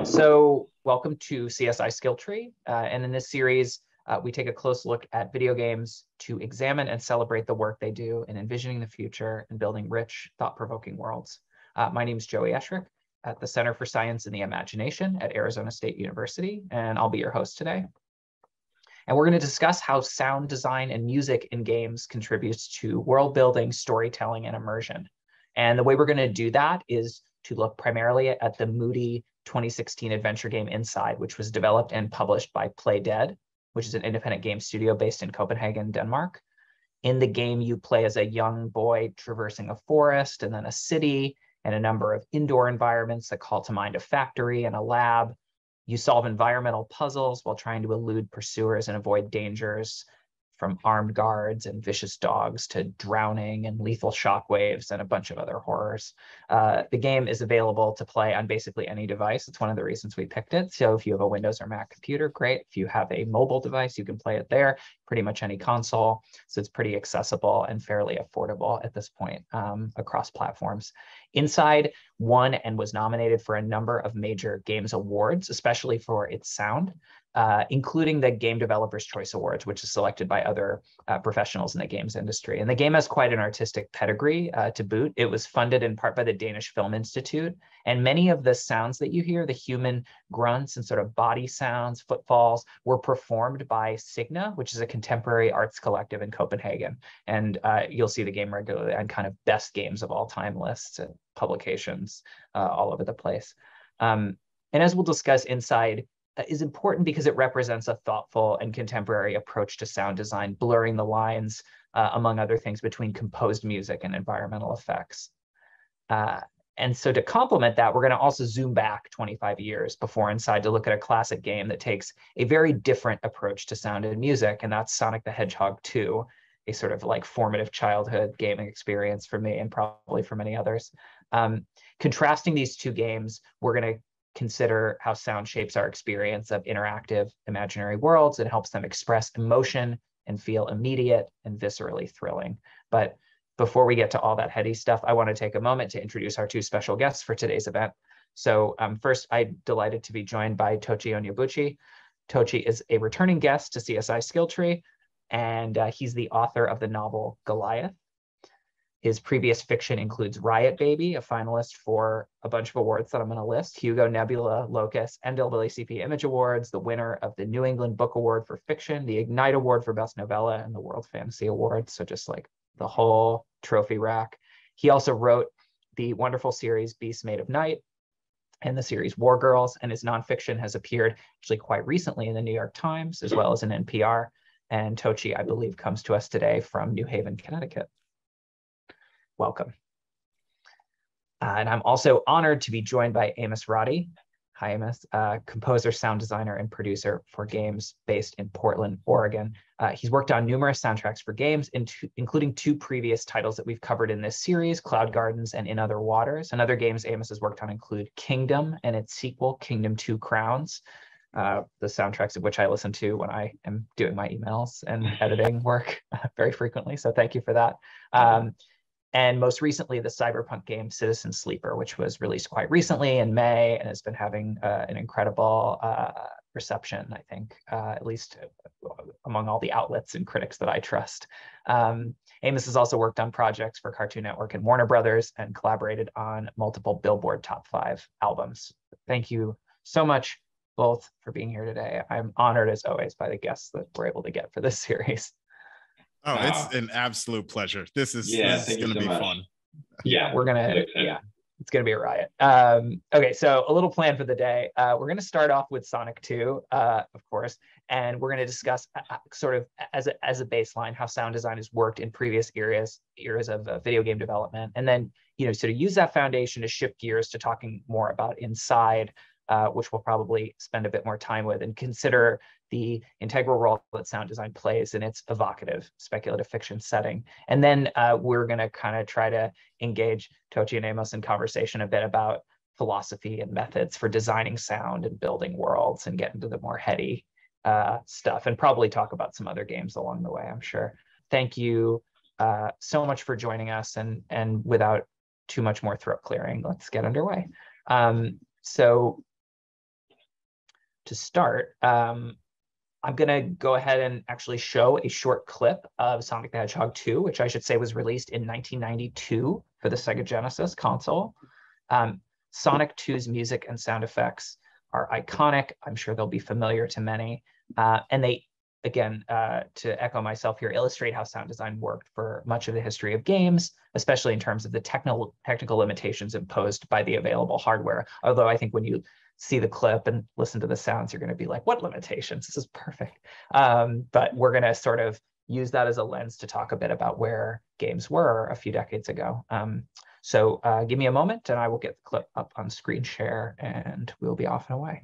So welcome to CSI Skill Tree. And in this series, we take a close look at video games to examine and celebrate the work they do in envisioning the future and building rich, thought-provoking worlds. My name is Joey Eschrick at the Center for Science and the Imagination at Arizona State University, and I'll be your host today. And we're going to discuss how sound design and music in games contributes to world building, storytelling, and immersion. And the way we're going to do that is to look primarily at the moody 2016 adventure game Inside, which was developed and published by Play Dead, which is an independent game studio based in Copenhagen, Denmark. In the game, you play as a young boy traversing a forest and then a city and a number of indoor environments that call to mind a factory and a lab. You solve environmental puzzles while trying to elude pursuers and avoid dangers, from armed guards and vicious dogs to drowning and lethal shockwaves and a bunch of other horrors. The game is available to play on basically any device. It's one of the reasons we picked it. So if you have a Windows or Mac computer, great. If you have a mobile device, you can play it there, pretty much any console. So it's pretty accessible and fairly affordable at this point across platforms. Inside won and was nominated for a number of major games awards, especially for its sound. Including the Game Developers' Choice Awards, which is selected by other professionals in the games industry. And the game has quite an artistic pedigree to boot. It was funded in part by the Danish Film Institute. And many of the sounds that you hear, the human grunts and sort of body sounds, footfalls, were performed by Signa, which is a contemporary arts collective in Copenhagen. And you'll see the game regularly on kind of best games of all time lists and publications all over the place. And as we'll discuss, Inside is important because it represents a thoughtful and contemporary approach to sound design, blurring the lines, among other things, between composed music and environmental effects. And so to complement that, we're going to also zoom back 25 years before Inside to look at a classic game that takes a very different approach to sound and music, and that's Sonic the Hedgehog 2, a sort of like formative childhood gaming experience for me and probably for many others. Contrasting these two games, we're going to consider how sound shapes our experience of interactive imaginary worlds and helps them express emotion and feel immediate and viscerally thrilling. But before we get to all that heady stuff, I want to take a moment to introduce our two special guests for today's event. So first, I'm delighted to be joined by Tochi Onyebuchi. Tochi is a returning guest to CSI Skill Tree, and he's the author of the novel Goliath. His previous fiction includes Riot Baby, a finalist for a bunch of awards that I'm going to list: Hugo, Nebula, Locus, and NAACP Image Awards, the winner of the New England Book Award for Fiction, the Ignite Award for Best Novella, and the World Fantasy Award. So just like the whole trophy rack. He also wrote the wonderful series Beasts Made of Night and the series War Girls, and his nonfiction has appeared actually quite recently in the New York Times as well as in NPR. And Tochi, I believe, comes to us today from New Haven, Connecticut. Welcome. And I'm also honored to be joined by Amos Roddy. Hi, Amos, composer, sound designer, and producer for games based in Portland, Oregon. He's worked on numerous soundtracks for games, including two previous titles that we've covered in this series, Cloud Gardens and In Other Waters. And other games Amos has worked on include Kingdom and its sequel, Kingdom 2 Crowns, the soundtracks of which I listen to when I am doing my emails and editing work very frequently. So thank you for that. And most recently, the cyberpunk game Citizen Sleeper, which was released quite recently in May and has been having an incredible reception, I think, at least among all the outlets and critics that I trust. Amos has also worked on projects for Cartoon Network and Warner Brothers and collaborated on multiple Billboard Top 5 albums. Thank you so much both for being here today. I'm honored, as always, by the guests that we're able to get for this series. Oh, it's an absolute pleasure. This is going to be fun. Yeah, it's going to be a riot. Okay, so a little plan for the day. We're going to start off with Sonic 2, of course, and we're going to discuss sort of as a baseline how sound design has worked in previous eras of video game development, and then sort of use that foundation to shift gears to talking more about Inside, which we'll probably spend a bit more time with, and consider the integral role that sound design plays in its evocative speculative fiction setting. And then we're going to kind of try to engage Tochi and Amos in conversation a bit about philosophy and methods for designing sound and building worlds, and get into the more heady stuff, and probably talk about some other games along the way, I'm sure. Thank you so much for joining us, and without too much more throat clearing, let's get underway. So to start, I'm going to go ahead and actually show a short clip of Sonic the Hedgehog 2, which I should say was released in 1992 for the Sega Genesis console. Sonic 2's music and sound effects are iconic. I'm sure they'll be familiar to many. And they, again, to echo myself here, illustrate how sound design worked for much of the history of games, especially in terms of the technical limitations imposed by the available hardware. Although I think when you see the clip and listen to the sounds, you're going to be like, what limitations? This is perfect. But we're going to sort of use that as a lens to talk a bit about where games were a few decades ago. So give me a moment and I will get the clip up on screen share and we'll be off and away.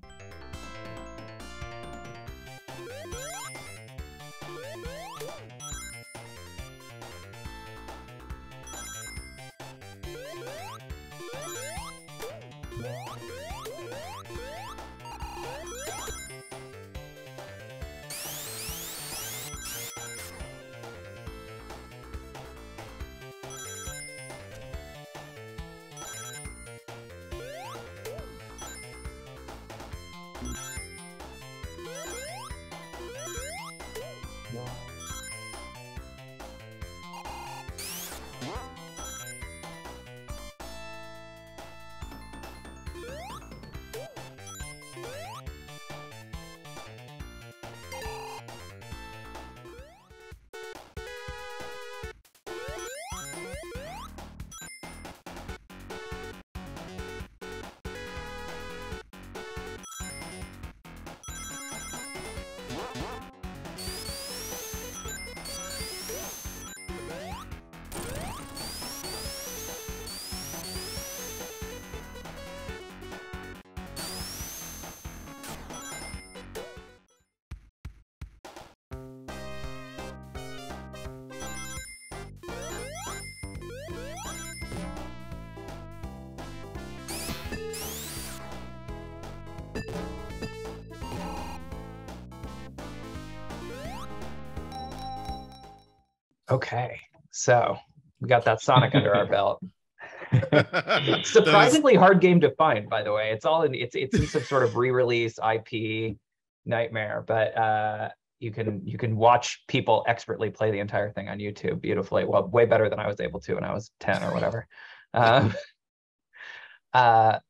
Okay, so we got that Sonic under our belt. Surprisingly hard game to find, by the way. It's all in it's in some sort of re-release IP nightmare, but you can watch people expertly play the entire thing on YouTube beautifully. Well, way better than I was able to when I was 10 or whatever.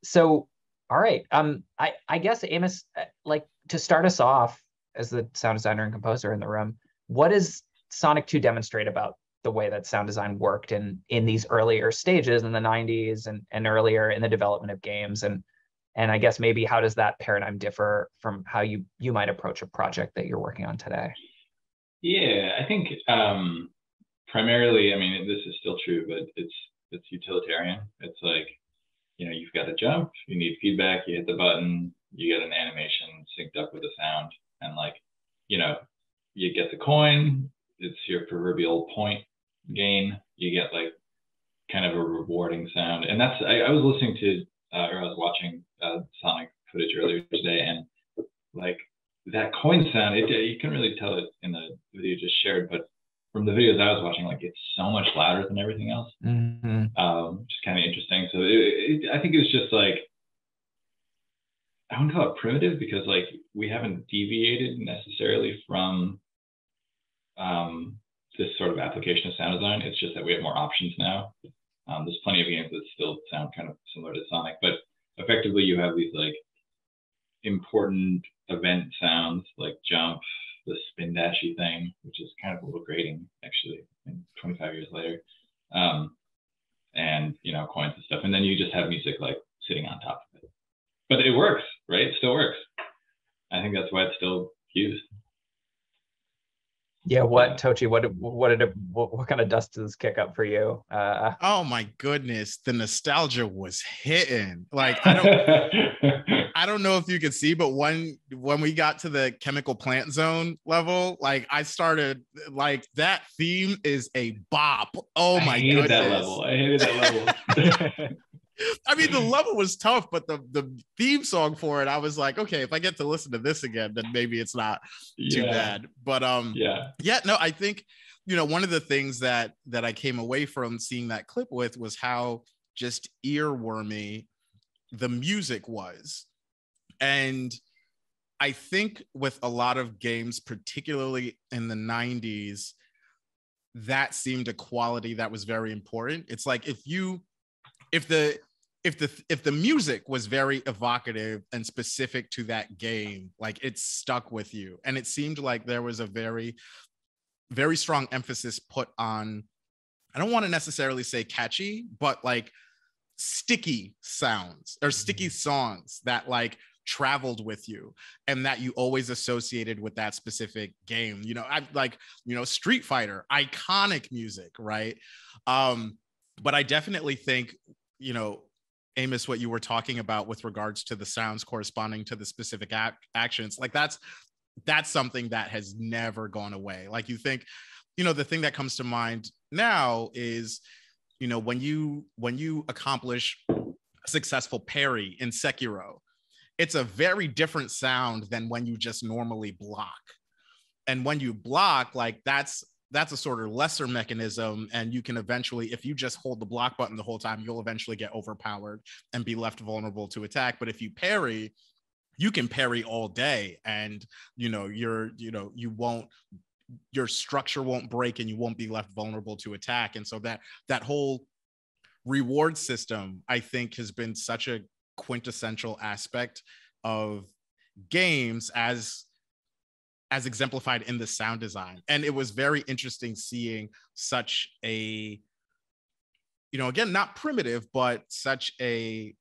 So all right. I guess Amos, like to start us off as the sound designer and composer in the room, what does Sonic 2 demonstrate about the way that sound design worked in these earlier stages in the 90s and earlier in the development of games? And I guess maybe how does that paradigm differ from how you might approach a project that you're working on today? Yeah, I think primarily, I mean, this is still true, but it's utilitarian. It's like, you know, you've got to jump, you need feedback, you hit the button, you get an animation synced up with the sound, and like, you know, you get the coin, it's your proverbial point gain, you get like kind of a rewarding sound. And that's, I was listening to, or I was watching Sonic footage earlier today, and like that coin sound, you can really tell it in the video you just shared, but from the videos I was watching, like it's so much louder than everything else, which is kind of interesting. So I think it's just like, I wouldn't call it primitive because like we haven't deviated necessarily from this sort of application of sound design. It's just that we have more options now. There's plenty of games that still sound kind of similar to Sonic, but effectively you have these like important event sounds like jump, the spin dashy thing, which is kind of a little grating actually 25 years later, and you know, coins and stuff, and then you just have music like sitting on top of it. But it works, right? It still works. I think that's why it's still used. Yeah, Tochi, what kind of dust does this kick up for you? Oh my goodness, the nostalgia was hitting. Like I don't know if you could see, but when we got to the chemical plant zone level, like I started like that theme is a bop. Oh my goodness. I hated that level. I mean, the level was tough, but the theme song for it, I was like, okay, if I get to listen to this again, then maybe it's not too bad. But no, I think, you know, one of the things that I came away from seeing that clip with was how just earwormy the music was. And I think with a lot of games, particularly in the 90s, that seemed a quality that was very important. It's like if the music was very evocative and specific to that game, like it stuck with you. And it seemed like there was a very, very strong emphasis put on, I don't want to necessarily say catchy, but like sticky sounds or sticky songs that like traveled with you and that you always associated with that specific game. You know, I like, you know, Street Fighter, iconic music, right? But I definitely think, you know, Amos, what you were talking about with regards to the sounds corresponding to the specific actions, like that's something that has never gone away. Like you think, you know, the thing that comes to mind now is, you know, when you accomplish a successful parry in Sekiro, it's a very different sound than when you just normally block. And when you block, like that's a sort of lesser mechanism. And you can eventually, if you just hold the block button the whole time, you'll eventually get overpowered and be left vulnerable to attack. But if you parry, you can parry all day and, you know, your structure won't break and you won't be left vulnerable to attack. And so that whole reward system, I think, has been such a quintessential aspect of games as exemplified in the sound design. And it was very interesting seeing such a, you know, again, not primitive, but such a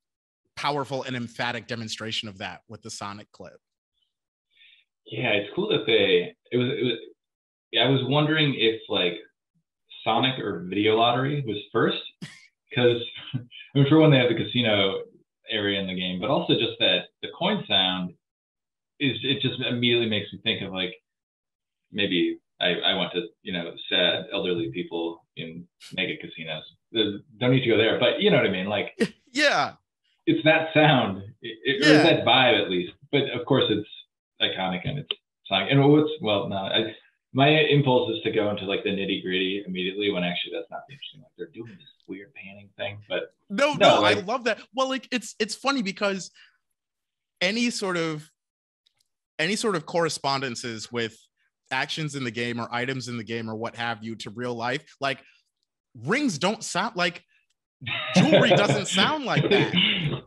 powerful and emphatic demonstration of that with the Sonic clip. Yeah, it's cool that I was wondering if like Sonic or Video Lottery was first, because I'm sure when they have the casino area in the game, but also just that the coin sound it just immediately makes me think of like maybe I went to, you know, sad elderly people in mega casinos. Don't need to go there, but you know what I mean? Like, yeah, it's that sound, or that vibe at least. But of course, it's iconic and it's Sonic. And my impulse is to go into like the nitty gritty immediately when actually that's not interesting. Like they're doing this weird panning thing, but no, like, I love that. Well, like it's funny because any sort of correspondences with actions in the game or items in the game or what have you to real life, like rings don't sound like jewelry doesn't sound like that.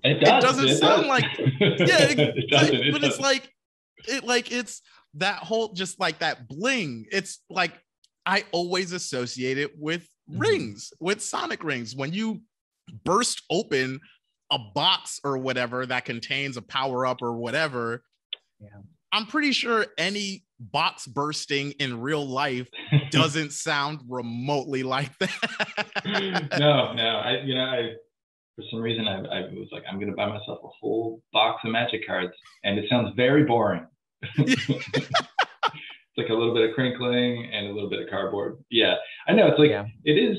It doesn't sound like but it's like it's that whole just like that bling. It's like I always associate it with rings, with Sonic rings. When you burst open a box or whatever that contains a power up or whatever, I'm pretty sure any box bursting in real life doesn't sound remotely like that. No. I for some reason I was like, I'm gonna buy myself a whole box of magic cards, and it sounds very boring. It's like a little bit of crinkling and a little bit of cardboard. Yeah, I know. It's like it is.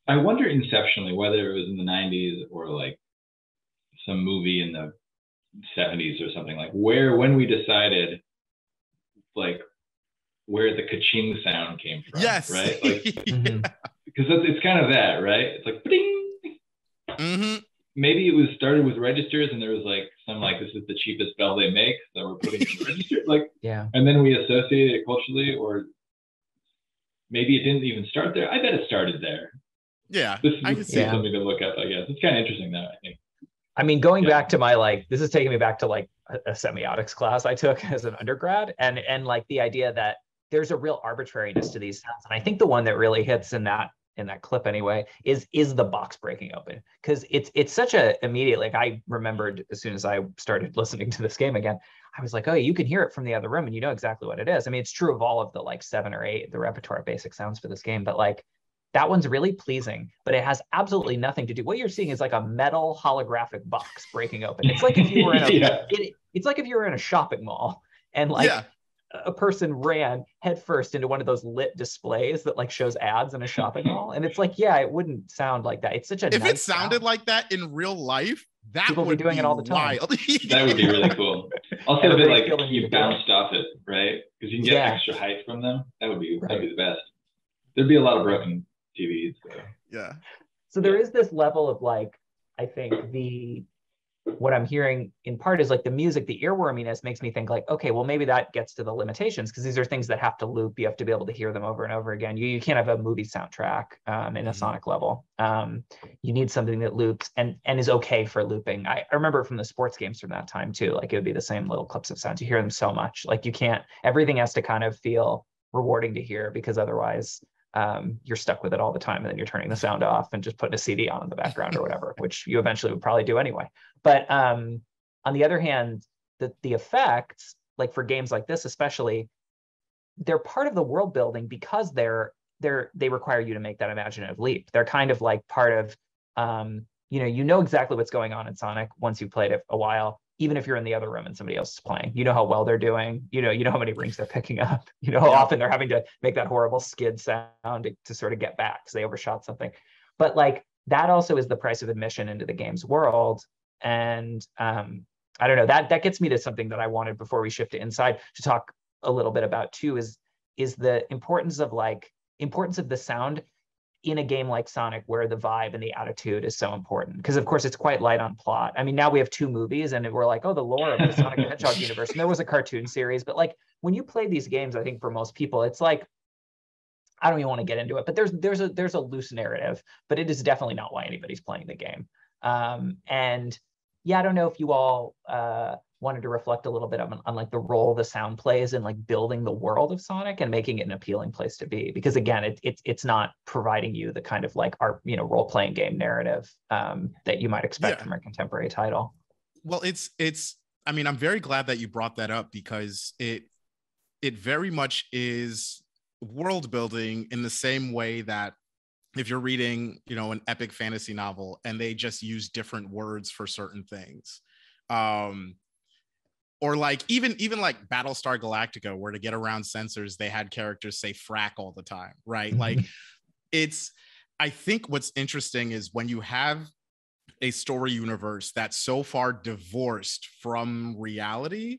I wonder inceptionally whether it was in the 90s or like some movie in the 70s or something, like when we decided like where the ka-ching sound came from. Yes. Right. Like, because it's kind of that, right? It's like ding. Maybe it was started with registers and there was like some like, this is the cheapest bell they make, so we're putting it in the register. Like, and then we associated it culturally, or maybe it didn't even start there. I bet it started there. Yeah. This is something to look up, I guess. It's kind of interesting though, I think. I mean, going back to my, like, this is taking me back to like a semiotics class I took as an undergrad, and like the idea that there's a real arbitrariness to these sounds. And I think the one that really hits in that clip anyway is the box breaking open, because it's such a immediate, like I remembered as soon as I started listening to this game again, I was like, oh, you can hear it from the other room and you know exactly what it is. I mean, it's true of all of the like 7 or 8 the repertoire of basic sounds for this game, but like that one's really pleasing, but it has absolutely nothing to do. What you're seeing is like a metal holographic box breaking open. It's like if you were in a it's like if you were in a shopping mall and like a person ran headfirst into one of those lit displays that like shows ads in a shopping mall. And it's like, it wouldn't sound like that. It's such a if nice it sounded sound. Like that in real life, that people would be doing it all the time. That would be really cool. Also, a bit like you bounced off it, right? Because you can get extra height from them. That would be that'd be the best. Thered be a lot of broken TVs. So. So there is this level of like, I think the what I'm hearing in part is like the music, the earworminess makes me think like, okay, well, maybe that gets to the limitations because these are things that have to loop. You have to be able to hear them over and over again. You can't have a movie soundtrack in a Sonic level. You need something that loops and is okay for looping. I remember from the sports games from that time too, like it would be the same little clips of sounds. You hear them so much, like you can't, everything has to kind of feel rewarding to hear because otherwise you're stuck with it all the time, and then you're turning the sound off and just putting a CD on in the background or whatever, which you eventually would probably do anyway. But on the other hand, the effects, like for games like this especially, they're part of the world building because they require you to make that imaginative leap. They're kind of like part of you know exactly what's going on in Sonic once you've played it a while. Even if you're in the other room and somebody else is playing, you know how well they're doing. You know how many rings they're picking up. You know how often they're having to make that horrible skid sound to sort of get back because they overshot something. But like that also is the price of admission into the game's world. And I don't know, that gets me to something that I wanted before we shift to Inside to talk a little bit about too. Is the importance of the sound in a game like Sonic, where the vibe and the attitude is so important. Because of course it's quite light on plot. I mean, now we have 2 movies and we're like, oh, the lore of the Sonic the Hedgehog universe. And there was a cartoon series, but like when you play these games, I think for most people, it's like, I don't even want to get into it, but there's a loose narrative, but it is definitely not why anybody's playing the game. And yeah, I don't know if you all wanted to reflect a little bit on like the role the sound plays in like building the world of Sonic and making it an appealing place to be, because again, it's not providing you the kind of like our role-playing game narrative that you might expect from a contemporary title. Well, it's I mean, I'm very glad that you brought that up because it very much is world building in the same way that if you're reading an epic fantasy novel and they just use different words for certain things, or like even like Battlestar Galactica, where to get around censors they had characters say frack all the time, right? Like I think what's interesting is when you have a story universe that's so far divorced from reality,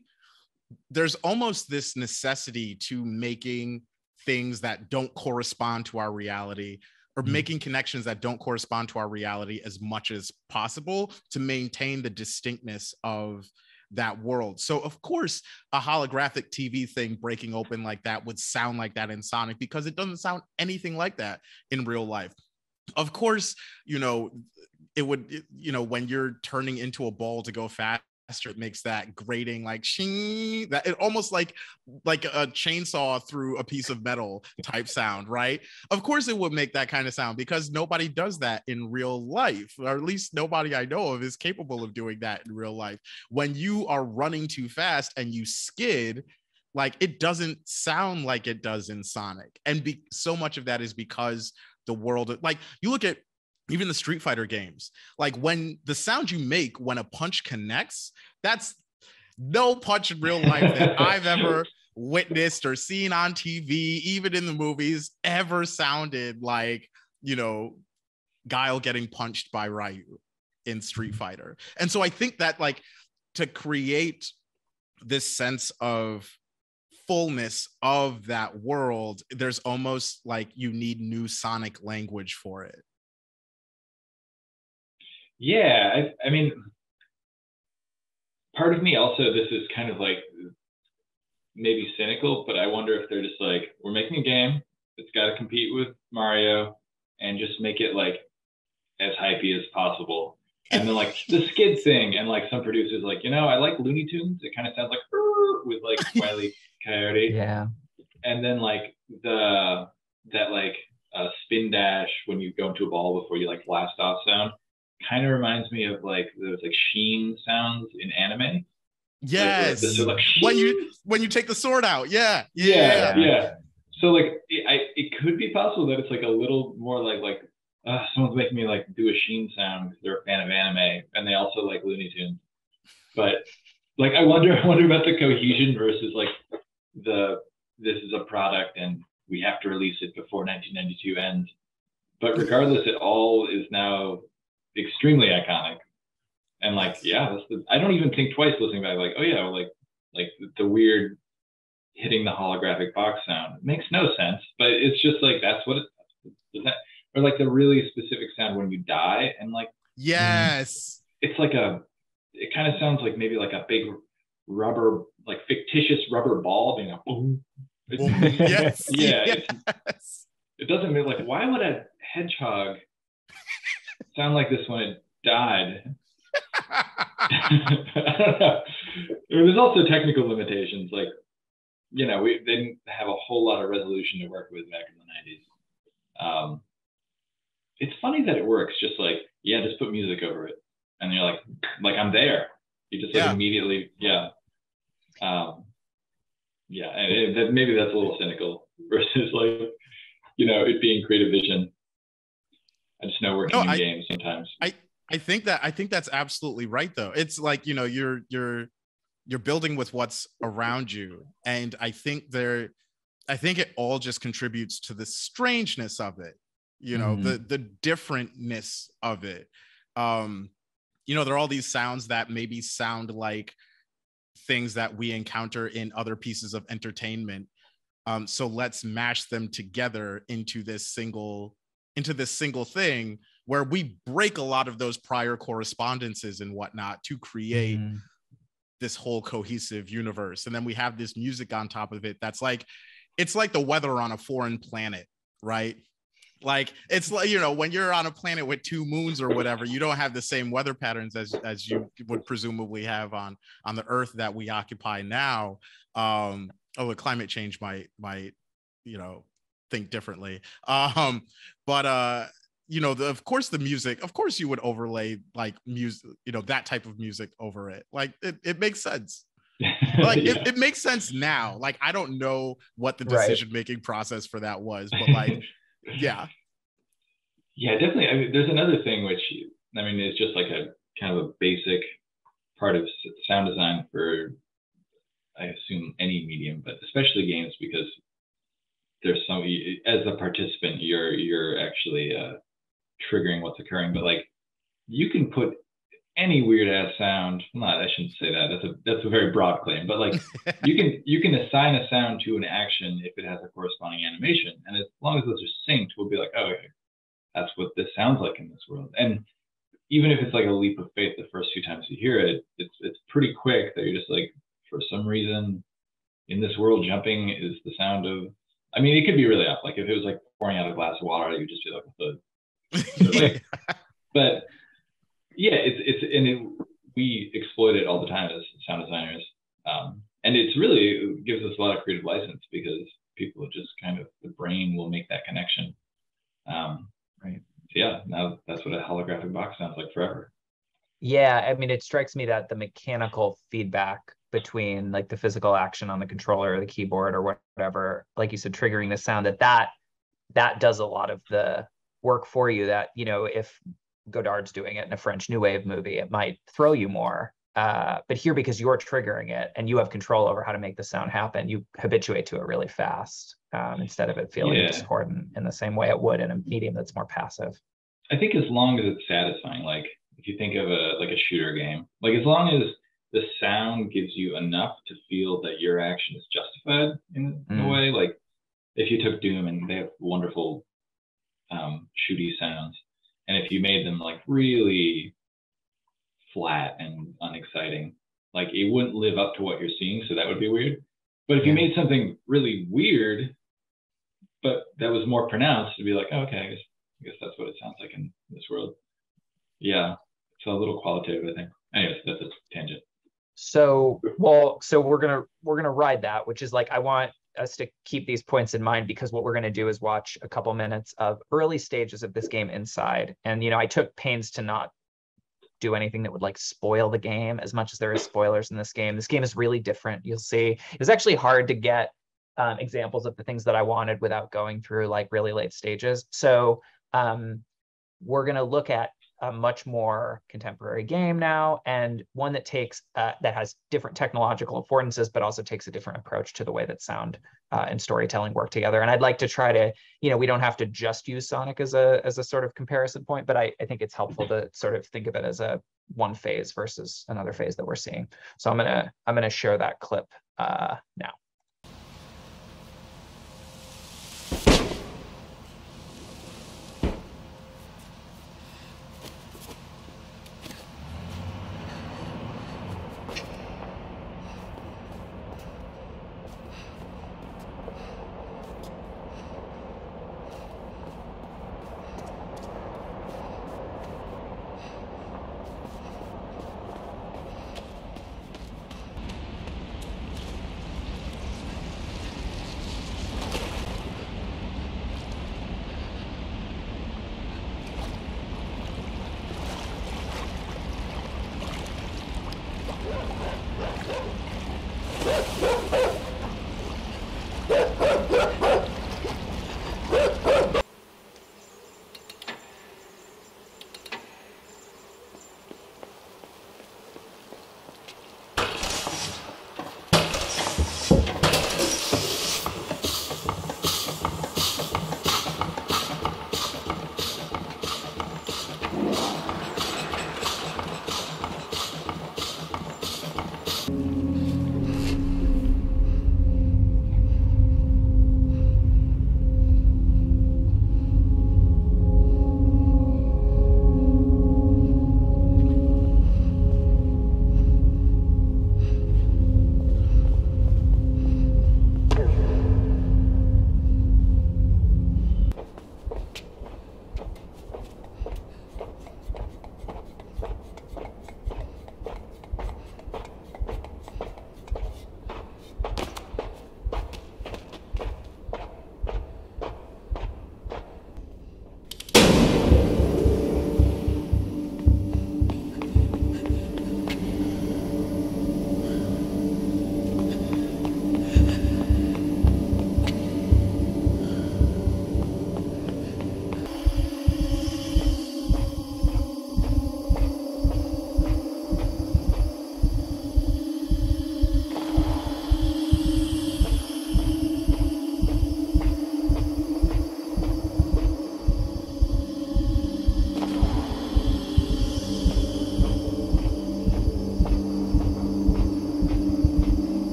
there's almost this necessity to making things that don't correspond to our reality, or making connections that don't correspond to our reality as much as possible to maintain the distinctness of that world. So of course a holographic TV thing breaking open like that would sound like that in Sonic, because it doesn't sound anything like that in real life. Of course, it would, when you're turning into a ball to go faster, it makes that grating like shing, that it almost like a chainsaw through a piece of metal type sound, right? Of course it would make that kind of sound because nobody does that in real life, or at least nobody I know of is capable of doing that in real life. When you are running too fast and you skid, like it doesn't sound like it does in Sonic. And so much of that is because the world, like you look at even the Street Fighter games, like when the sound you make when a punch connects, that's no punch in real life that I've ever witnessed or seen on TV, even in the movies, ever sounded like, Guile getting punched by Ryu in Street Fighter. And so I think that like to create this sense of fullness of that world, there's almost like you need new Sonic language for it. Yeah, I mean, part of me also, this is kind of like maybe cynical, but I wonder if they're just like, we're making a game, it's got to compete with Mario, and just make it like as hypey as possible. And then like the skid thing, and like some producers like, I like Looney Tunes. It kind of sounds like with like Wile E. Coyote. Yeah. And then like that spin dash when you go into a ball before you like blast off sound kind of reminds me of like those like sheen sounds in anime. Yes. Like when you take the sword out. Yeah. So like it could be possible that it's like a little more like someone's making me like do a sheen sound because they're a fan of anime and they also like Looney Tunes. But like I wonder about the cohesion versus like this is a product and we have to release it before 1992 ends. But regardless, it all is now extremely iconic. And like, I don't even think twice listening back, like, oh yeah, like the weird hitting the holographic box sound. It makes no sense, but it's just like, that's what or like the really specific sound when you die and like, yes, it's like it kind of sounds like maybe like a big rubber, like fictitious rubber ball being like boom. Yes. Yeah. Yes. It doesn't mean like, why would a hedgehog sound like this when it died? I don't know. There's also technical limitations. Like, you know, they didn't have a whole lot of resolution to work with back in the 90s. It's funny that it works. Just like, yeah, just put music over it. And you're like I'm there. You just like immediately, yeah. Yeah, and maybe that's a little cynical versus like, you know, it being creative vision. I just know working in games sometimes. I think that's absolutely right though. It's like, you know, you're building with what's around you. And I think it all just contributes to the strangeness of it, you know, the differentness of it. You know, there are all these sounds that maybe sound like things that we encounter in other pieces of entertainment. So let's mash them together into this single thing where we break a lot of those prior correspondences and whatnot to create this whole cohesive universe. And then we have this music on top of it that's like, it's like the weather on a foreign planet, right? Like, it's like, you know, when you're on a planet with 2 moons or whatever, you don't have the same weather patterns as you would presumably have on the Earth that we occupy now. Although climate change might, you know, think differently. But you know, of course you would overlay like music, you know, that type of music over it. Like it makes sense. Like it makes sense now. Like, I don't know what the decision-making process for that was, but like, yeah, definitely. I mean, there's another thing which, I mean, it's just like a kind of a basic part of sound design for, I assume, any medium, but especially games, because there's some, as a participant, you're actually triggering what's occurring. But like, you can put any weird ass sound. I shouldn't say that. That's a very broad claim. But like, you can assign a sound to an action if it has a corresponding animation, and as long as those are synced, we'll be like, oh, okay, that's what this sounds like in this world. And even if it's like a leap of faith the first few times you hear it, it's pretty quick that you're just like, for some reason, in this world, jumping is the sound of. I mean, it could be really off. Like if it was like pouring out a glass of water, you'd just be like, "What the?" So like, but yeah, we exploit it all the time as sound designers, and it gives us a lot of creative license because people just kind of, the brain will make that connection. Right. So yeah, now that's what a holographic box sounds like forever. Yeah, I mean, it strikes me that the mechanical feedback between like the physical action on the controller or the keyboard or whatever, like you said, triggering the sound, that does a lot of the work for you. That, you know, if Godard's doing it in a French New Wave movie, it might throw you more. But here, because you're triggering it and you have control over how to make the sound happen, you habituate to it really fast, instead of it feeling discordant in the same way it would in a medium that's more passive. I think as long as it's satisfying, like if you think of a shooter game, like as long as the sound gives you enough to feel that your action is justified in a way, like if you took Doom, and they have wonderful shooty sounds, and if you made them like really flat and unexciting, like it wouldn't live up to what you're seeing, so that would be weird. But if you made something really weird, but that was more pronounced, it'd be like, oh, okay, I guess that's what it sounds like in this world. Yeah, it's a little qualitative, I think. Anyways, that's a tangent. So we're gonna ride that, which is like, I want us to keep these points in mind, because what we're going to do is watch a couple minutes of early stages of this game inside. And, you know, I took pains to not do anything that would like spoil the game as much as there is spoilers in this game. This game is really different. You'll see it was actually hard to get examples of the things that I wanted without going through like really late stages. So we're going to look at a much more contemporary game now, and one that takes that has different technological affordances, but also takes a different approach to the way that sound and storytelling work together. And I'd like to try to, you know, we don't have to just use Sonic as a sort of comparison point, but I think it's helpful to sort of think of it as a one phase versus another phase that we're seeing. So I'm gonna share that clip now.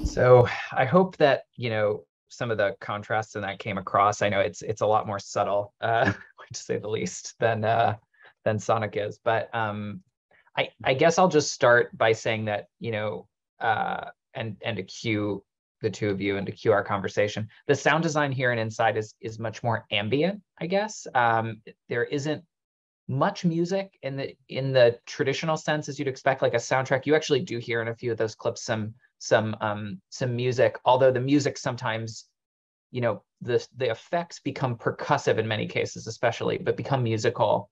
So I hope that, some of the contrasts in that came across. I know it's a lot more subtle, to say the least, than Sonic is. But I guess I'll just start by saying that, and to cue the two of you and to cue our conversation, the sound design here in Inside is much more ambient, I guess. There isn't much music in the traditional sense as you'd expect, like a soundtrack. You actually do hear in a few of those clips some music, although the music sometimes, the effects become percussive in many cases, especially, but become musical.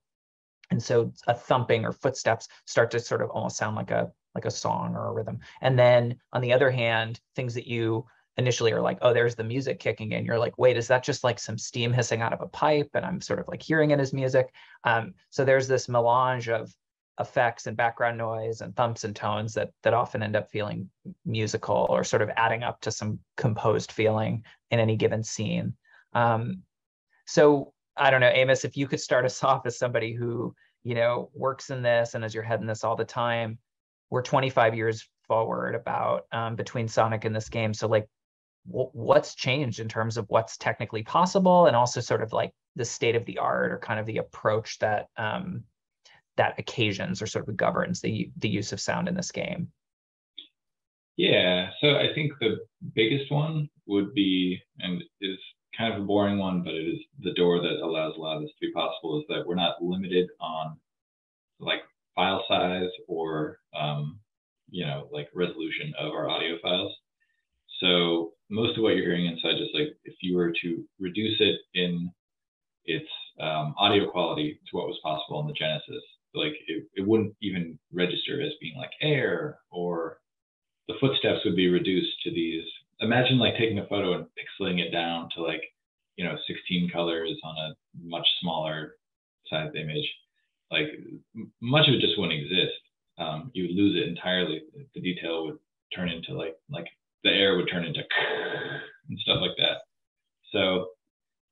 And so a thumping or footsteps start to sort of almost sound like a song or a rhythm. And then on the other hand, things that you initially are like, oh, there's the music kicking in. You're like, wait, is that just like some steam hissing out of a pipe? And I'm sort of like hearing it as music. So there's this melange of effects and background noise and thumps and tones that often end up feeling musical or sort of adding up to some composed feeling in any given scene. So I don't know, Amos, if you could start us off as somebody who, works in this and as your head in this all the time. We're 25 years forward about between Sonic and this game. So like, what's changed in terms of what's technically possible and also sort of like the state of the art or kind of the approach that that occasions or sort of governs the use of sound in this game? Yeah, so I think the biggest one would be, and is kind of a boring one, but it is the door that allows a lot of this to be possible, is that we're not limited on like file size or like resolution of our audio files. So most of what you're hearing inside, just like if you were to reduce it in its audio quality to what was possible in the Genesis, like it wouldn't even register as being like air, or the footsteps would be reduced to these. Imagine like taking a photo and pixeling it down to like 16 colors on a much smaller size image. Like much of it just wouldn't exist. You would lose it entirely. The detail would turn into like the air would turn into and stuff like that. So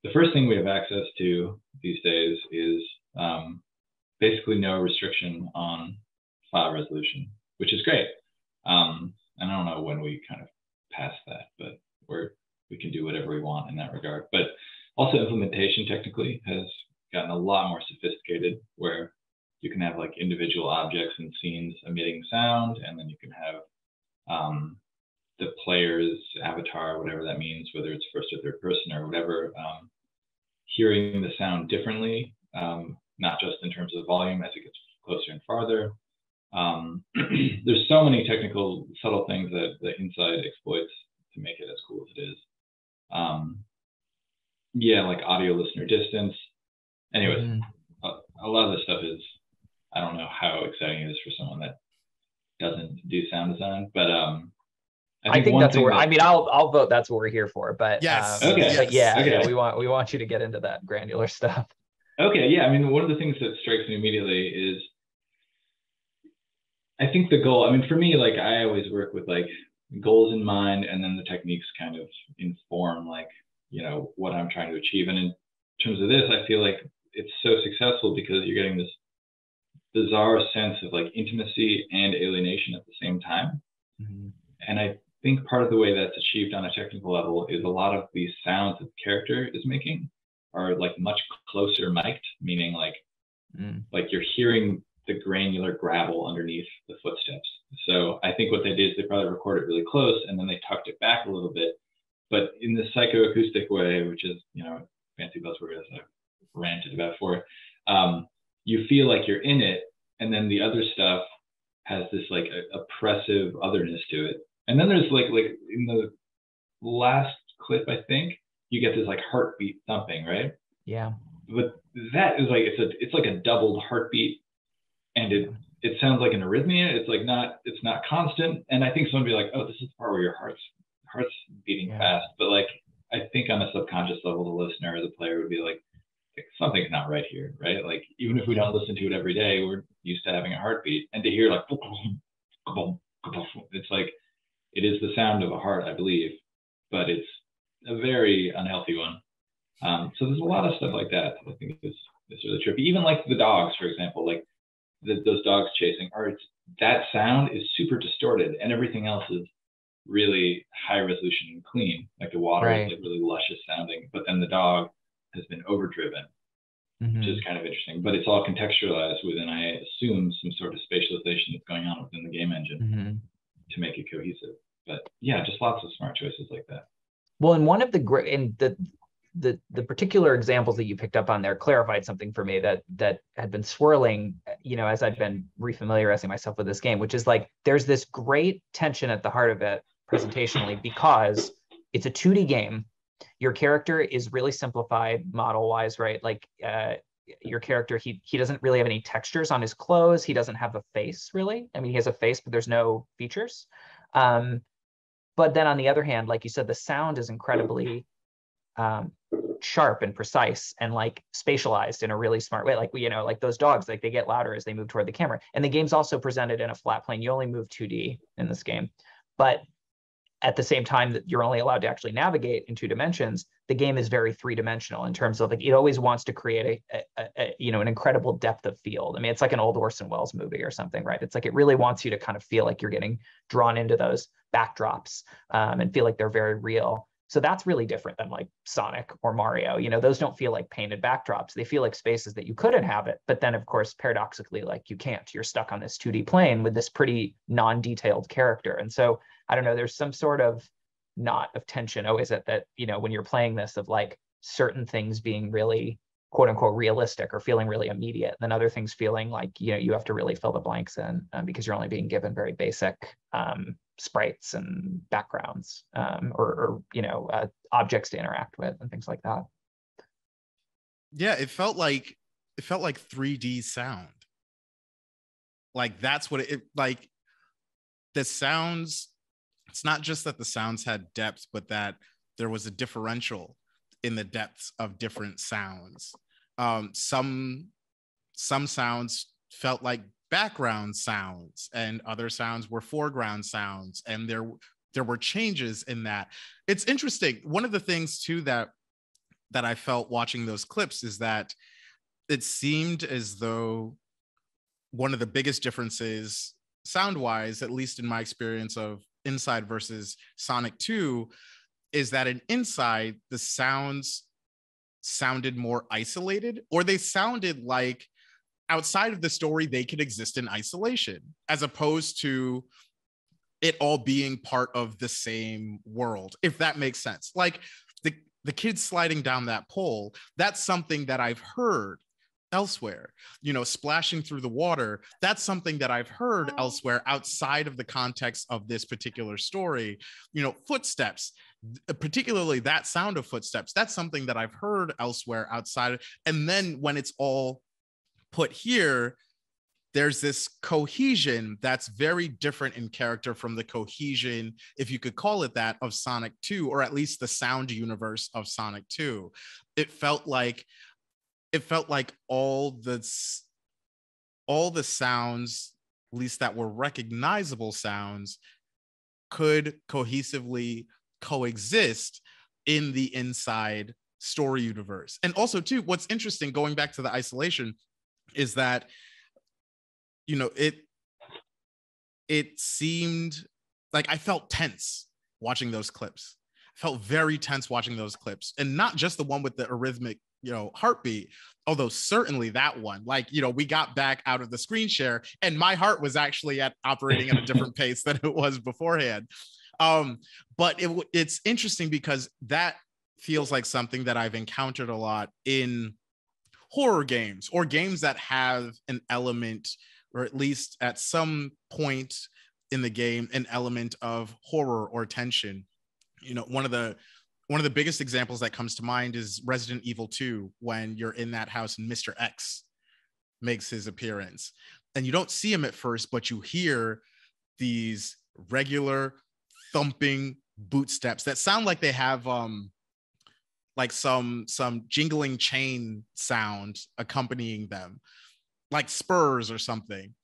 the first thing we have access to these days is basically no restriction on file resolution, which is great. And I don't know when we kind of pass that, but we can do whatever we want in that regard. But also implementation technically has gotten a lot more sophisticated, where you can have like individual objects and scenes emitting sound, and then you can have the player's avatar, whatever that means, whether it's first or third person or whatever, hearing the sound differently, not just in terms of volume as it gets closer and farther. There's so many technical subtle things that the Inside exploits to make it as cool as it is. Like audio listener distance. Anyways, a lot of this stuff is, I don't know how exciting it is for someone that doesn't do sound design, but I think that's what I'll vote that's what we're here for. But yes, but yeah, we want you to get into that granular stuff. Okay, yeah. I mean, one of the things that strikes me immediately is, I think the goal, I mean, for me, like I always work with like goals in mind, and then the techniques kind of inform like, you know, what I'm trying to achieve. And in terms of this, I feel like it's so successful because you're getting this bizarre sense of like intimacy and alienation at the same time. Mm-hmm. And I think part of the way that's achieved on a technical level is a lot of these sounds that the character is making are like much closer mic'd, meaning like you're hearing the granular gravel underneath the footsteps. So I think what they did is they probably recorded it really close and then they tucked it back a little bit, but in the psychoacoustic way, which is, you know, fancy buzzword as I've ranted about before, you feel like you're in it, and then the other stuff has this like oppressive otherness to it. And then there's like in the last clip, I think you get this like heartbeat thumping, right? Yeah. But that is like it's like a doubled heartbeat, and it sounds like an arrhythmia. It's not constant. And I think someone would be like, oh, this is the part where your heart's beating fast. But like I think on a subconscious level, the listener or the player would be like, something's not right here, right? Like even if we don't listen to it every day, we're used to having a heartbeat, and to hear like it's like it is the sound of a heart, I believe, but it's a very unhealthy one. So there's a lot of stuff like that I think is really trippy. Even like the dogs, for example, like those dogs chasing, that sound is super distorted, and everything else is really high resolution and clean. Like the water is like really luscious sounding, but then the dog has been overdriven, which is kind of interesting. But it's all contextualized within, I assume, some sort of spatialization that's going on within the game engine to make it cohesive. But yeah, just lots of smart choices like that. Well, and one of the great, and the particular examples that you picked up on there clarified something for me that had been swirling, you know, as I've been refamiliarizing myself with this game, which is like there's this great tension at the heart of it presentationally because it's a 2D game. Your character is really simplified model-wise, right? Like your character, he doesn't really have any textures on his clothes. He doesn't have a face, really. I mean, he has a face, but there's no features. But then on the other hand, like you said, the sound is incredibly sharp and precise and like spatialized in a really smart way. Like, you know, like those dogs, like they get louder as they move toward the camera. And the game's also presented in a flat plane. You only move 2D in this game. But at the same time that you're only allowed to actually navigate in 2 dimensions, the game is very 3-dimensional in terms of like, it always wants to create a you know, an incredible depth of field. I mean, it's like an old Orson Welles movie or something, right? It's like, it really wants you to kind of feel like you're getting drawn into those backdrops and feel like they're very real. So that's really different than like Sonic or Mario. You know, those don't feel like painted backdrops. They feel like spaces that you could inhabit. But then, of course, paradoxically, like you can't. You're stuck on this 2D plane with this pretty non-detailed character. And so, I don't know, there's some sort of knot of tension. Oh, is it that, you know, when you're playing this of like certain things being really quote unquote realistic or feeling really immediate, then other things feeling like, you know, you have to really fill the blanks in because you're only being given very basic sprites and backgrounds or you know, objects to interact with and things like that. Yeah, it felt like 3D sound. Like that's what it like. The sounds, it's not just that the sounds had depth, but that there was a differential in the depths of different sounds. Some sounds felt like background sounds and other sounds were foreground sounds, and there were changes in that. It's interesting. One of the things too that I felt watching those clips is that it seemed as though one of the biggest differences sound-wise, at least in my experience of Inside versus Sonic 2, is that in Inside, the sounds sounded more isolated, or they sounded like outside of the story, they could exist in isolation, as opposed to it all being part of the same world, if that makes sense. Like the kids sliding down that pole, that's something that I've heard elsewhere. You know, splashing through the water, that's something that I've heard elsewhere outside of the context of this particular story. You know, footsteps, particularly that sound of footsteps, that's something that I've heard elsewhere outside. And then when it's all put here, there's this cohesion that's very different in character from the cohesion, if you could call it that, of Sonic 2, or at least the sound universe of Sonic 2. It felt like all the sounds, at least that were recognizable sounds, could cohesively coexist in the inside story universe. And also too, what's interesting, going back to the isolation, is that, you know, it seemed like I felt tense watching those clips. I felt very tense watching those clips, and not just the one with the arrhythmic, you know, heartbeat, although certainly that one, like, you know, we got back out of the screen share and my heart was actually operating at a different pace than it was beforehand. But it's interesting because that feels like something that I've encountered a lot in horror games, or games that have an element, or at least at some point in the game, an element of horror or tension. You know, one of the biggest examples that comes to mind is Resident Evil 2, when you're in that house and Mr. X makes his appearance. And you don't see him at first, but you hear these regular thumping boot steps that sound like they have like some jingling chain sound accompanying them, like spurs or something.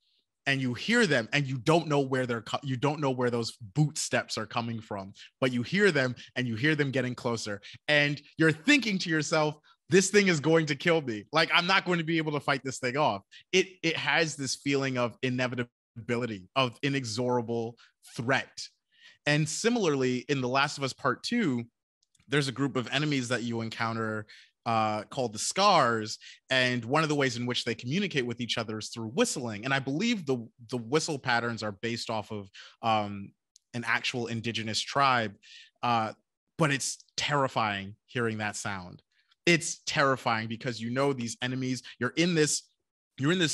And you hear them and you don't know where you don't know where those boot steps are coming from, but you hear them and you hear them getting closer, and you're thinking to yourself, this thing is going to kill me. Like, I'm not going to be able to fight this thing off. It has this feeling of inevitability, of inexorable threat. And similarly, in The Last of Us Part 2, there's a group of enemies that you encounter called the Scars, and one of the ways in which they communicate with each other is through whistling. And I believe the whistle patterns are based off of an actual indigenous tribe, but it's terrifying hearing that sound. It's terrifying because, you know, these enemies, you're in this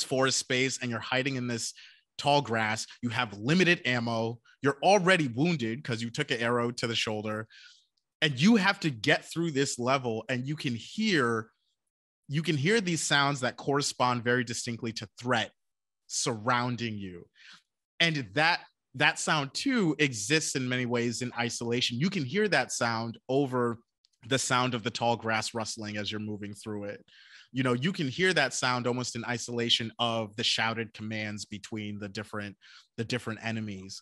forest space and you're hiding in this tall grass. You have limited ammo. You're already wounded because you took an arrow to the shoulder. And you have to get through this level, and you can hear these sounds that correspond very distinctly to threat surrounding you. And that sound too exists in many ways in isolation. You can hear that sound over the sound of the tall grass rustling as you're moving through it. You know, you can hear that sound almost in isolation of the shouted commands between the different enemies.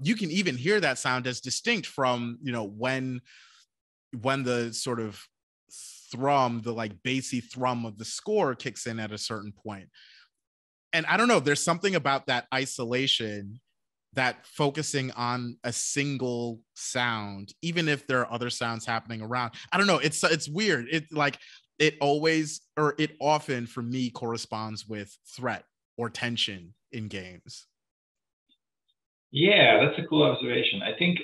You can even hear that sound as distinct from, you know, when the sort of thrum, the like bassy thrum of the score kicks in at a certain point. And I don't know, there's something about that isolation, that focusing on a single sound, even if there are other sounds happening around. I don't know, it's weird. It often for me corresponds with threat or tension in games. Yeah, that's a cool observation. I think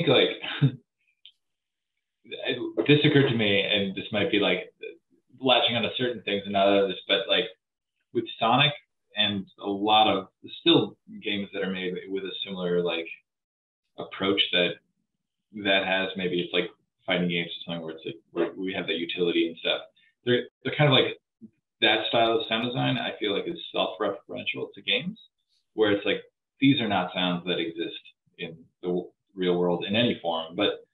like this occurred to me, and this might be like latching onto certain things and not others, but like with Sonic and a lot of still games that are made with a similar like approach that has, maybe it's like fighting games or something where it's like where we have that utility and stuff. They're kind of like that style of sound design. I feel like is self-referential to games, where it's like these are not sounds that exist in the real world in any form, but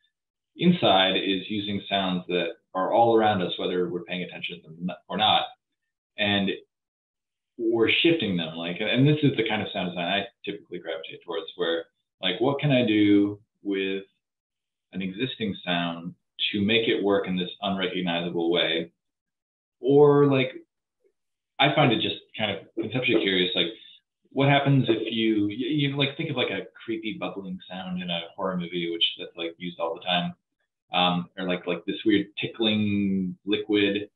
inside is using sounds that are all around us, whether we're paying attention to them or not, and we're shifting them. Like, and this is the kind of sound design I typically gravitate towards, where like, what can I do with an existing sound to make it work in this unrecognizable way? Or like, I find it just kind of conceptually curious, like, what happens if you like think of like a creepy bubbling sound in a horror movie, which that's like used all the time, or like this weird tickling liquid,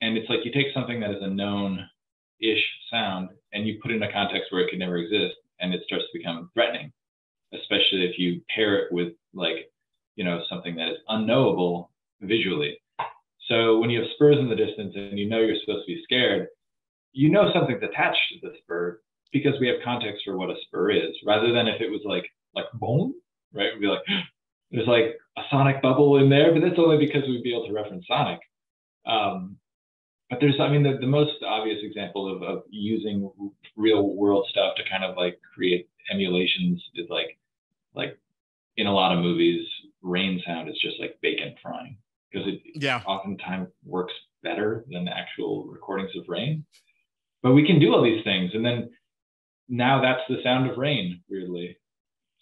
and it's like you take something that is a known-ish sound and you put it in a context where it could never exist, and it starts to become threatening, especially if you pair it with like, you know, something that is unknowable visually. So when you have spurs in the distance and you know you're supposed to be scared, you know something's attached to the spur, because we have context for what a spur is, rather than if it was like boom, right? We'd be like, there's like a sonic bubble in there, but that's only because we'd be able to reference Sonic. But there's, I mean, the most obvious example of using real world stuff to kind of like create emulations is like in a lot of movies, rain sound is just like bacon frying, because it oftentimes works better than actual recordings of rain. But we can do all these things, and then now that's the sound of rain, weirdly.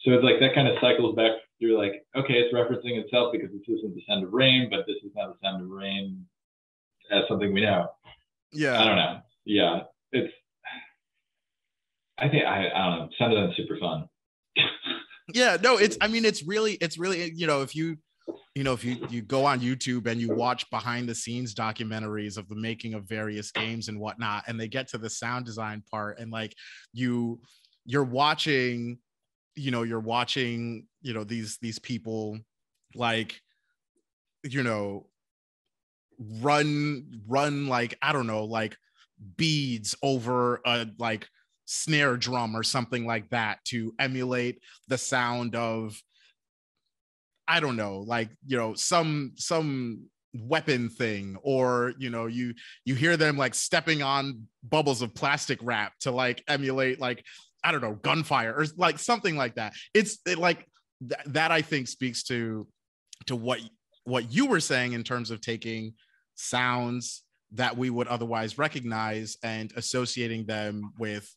So it's like that kind of cycles back through, like, okay, it's referencing itself because this isn't the sound of rain, but this is now the sound of rain as something we know. Yeah. I don't know. Yeah. I don't know. Some of them super fun. Yeah, no, it's really, if you go on YouTube and you watch behind the scenes documentaries of the making of various games and whatnot, and they get to the sound design part, and like you're watching these people, like, run like, I don't know, like beads over a like snare drum or something like that to emulate the sound of, I don't know, like, some weapon thing, or you hear them like stepping on bubbles of plastic wrap to like emulate, like, I don't know, gunfire or like something like that. That I think speaks to what you were saying in terms of taking sounds that we would otherwise recognize and associating them with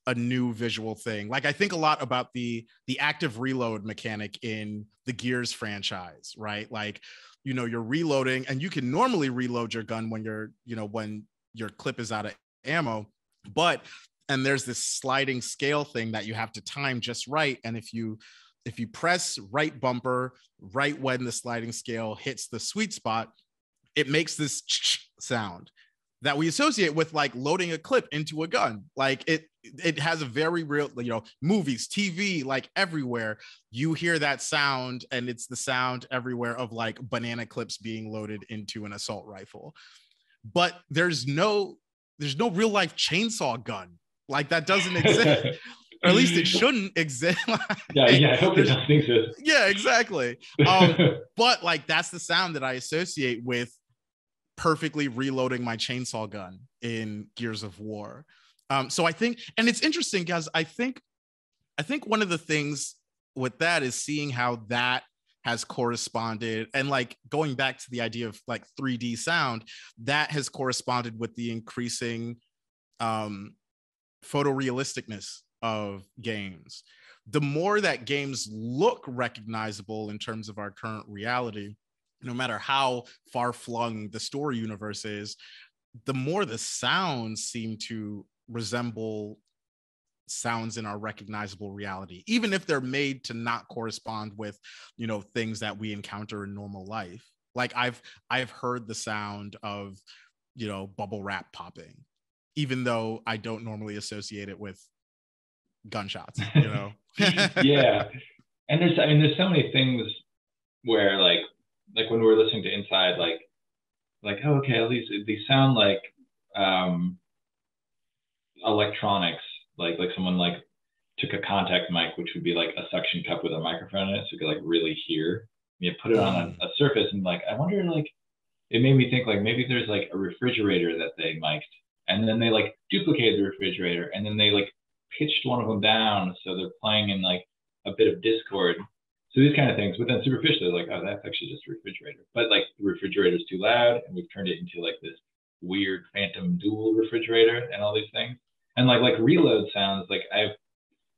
a new visual thing. Like, I think a lot about the active reload mechanic in the Gears franchise, right? Like, you're reloading, and you can normally reload your gun when when your clip is out of ammo, and there's this sliding scale thing that you have to time just right. And if you press right bumper right when the sliding scale hits the sweet spot, it makes this sound that we associate with like loading a clip into a gun. Like it has a very real, movies, TV, like everywhere you hear that sound, and it's the sound everywhere of like banana clips being loaded into an assault rifle. But there's no real life chainsaw gun. Like, that doesn't exist. Or at least it shouldn't exist. Yeah, I hope it doesn't exist. Yeah, exactly. But like, that's the sound that I associate with perfectly reloading my chainsaw gun in Gears of War. So I think, and it's interesting because I think one of the things with that is seeing how that has corresponded, and like going back to the idea of like 3D sound, that has corresponded with the increasing photorealisticness of games. The more that games look recognizable in terms of our current reality, no matter how far-flung the story universe is, the more the sounds seem to resemble sounds in our recognizable reality, even if they're made to not correspond with, things that we encounter in normal life. Like, I've heard the sound of, bubble wrap popping, even though I don't normally associate it with gunshots, Yeah. And there's so many things where like when we're listening to Inside, like, oh, okay, at least these sound like electronics, like someone like took a contact mic, which would be like a suction cup with a microphone in it, so you could like really hear. You put it on a surface, and like, I wonder, like, it made me think like maybe there's like a refrigerator that they mic'd, and then they like duplicated the refrigerator, and then they like pitched one of them down, so they're playing in like a bit of discord. So these kind of things, but then superficially, like, oh, that's actually just a refrigerator. But like, the refrigerator's too loud, and we've turned it into like this weird phantom dual refrigerator and all these things. And like reload sounds, like I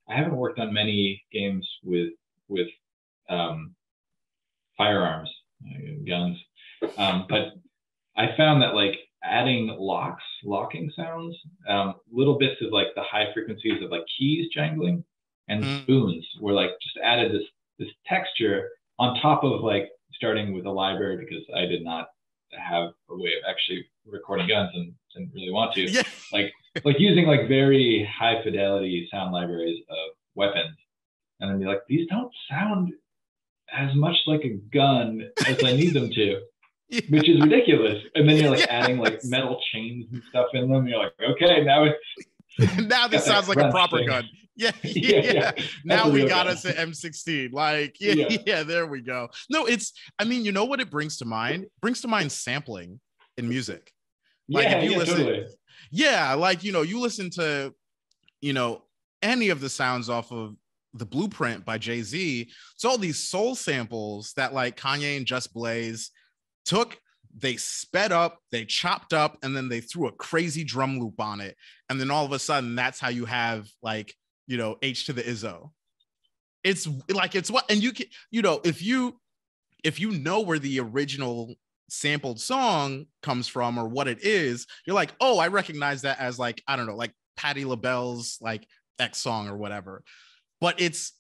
haven't worked on many games with firearms, guns, but I found that like adding locking sounds, little bits of like the high frequencies of like keys jangling and spoons were like just added this texture on top of like starting with a library, because I did not have a way of actually recording guns and didn't really want to. Yeah. like using like very high fidelity sound libraries of weapons, and then be like, these don't sound as much like a gun as I need them to. Yeah. Which is ridiculous. And then you're like adding like metal chains and stuff in them. You're like, okay, now now this sounds like a proper gun. Yeah. Now we got us an M16. Like, yeah, there we go. No, you know what it brings to mind? It brings to mind sampling in music. Like, if you listen, totally. Yeah, like, you listen to, any of the sounds off of The Blueprint by Jay-Z. It's all these soul samples that like Kanye and Just Blaze took they sped up, they chopped up, and then they threw a crazy drum loop on it. And then all of a sudden, that's how you have like, you know, H to the Izzo. It's like, it's what, and you can, you know, if you know where the original sampled song comes from or what it is, you're like, oh, I recognize that as like, I don't know, like Patti LaBelle's like X song or whatever. But it's,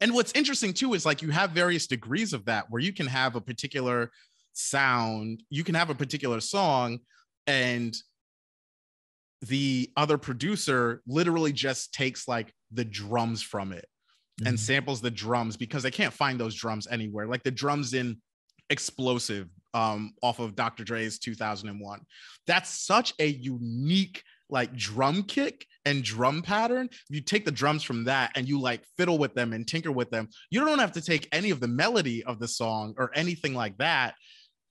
and what's interesting too is like you have various degrees of that where you can have a particular sound, you can have a particular song, and the other producer literally just takes like the drums from it and samples the drums because they can't find those drums anywhere. Like the drums in Explosive off of Dr. Dre's 2001. That's such a unique like drum kick and drum pattern. If you take the drums from that and you like fiddle with them and tinker with them, you don't have to take any of the melody of the song or anything like that.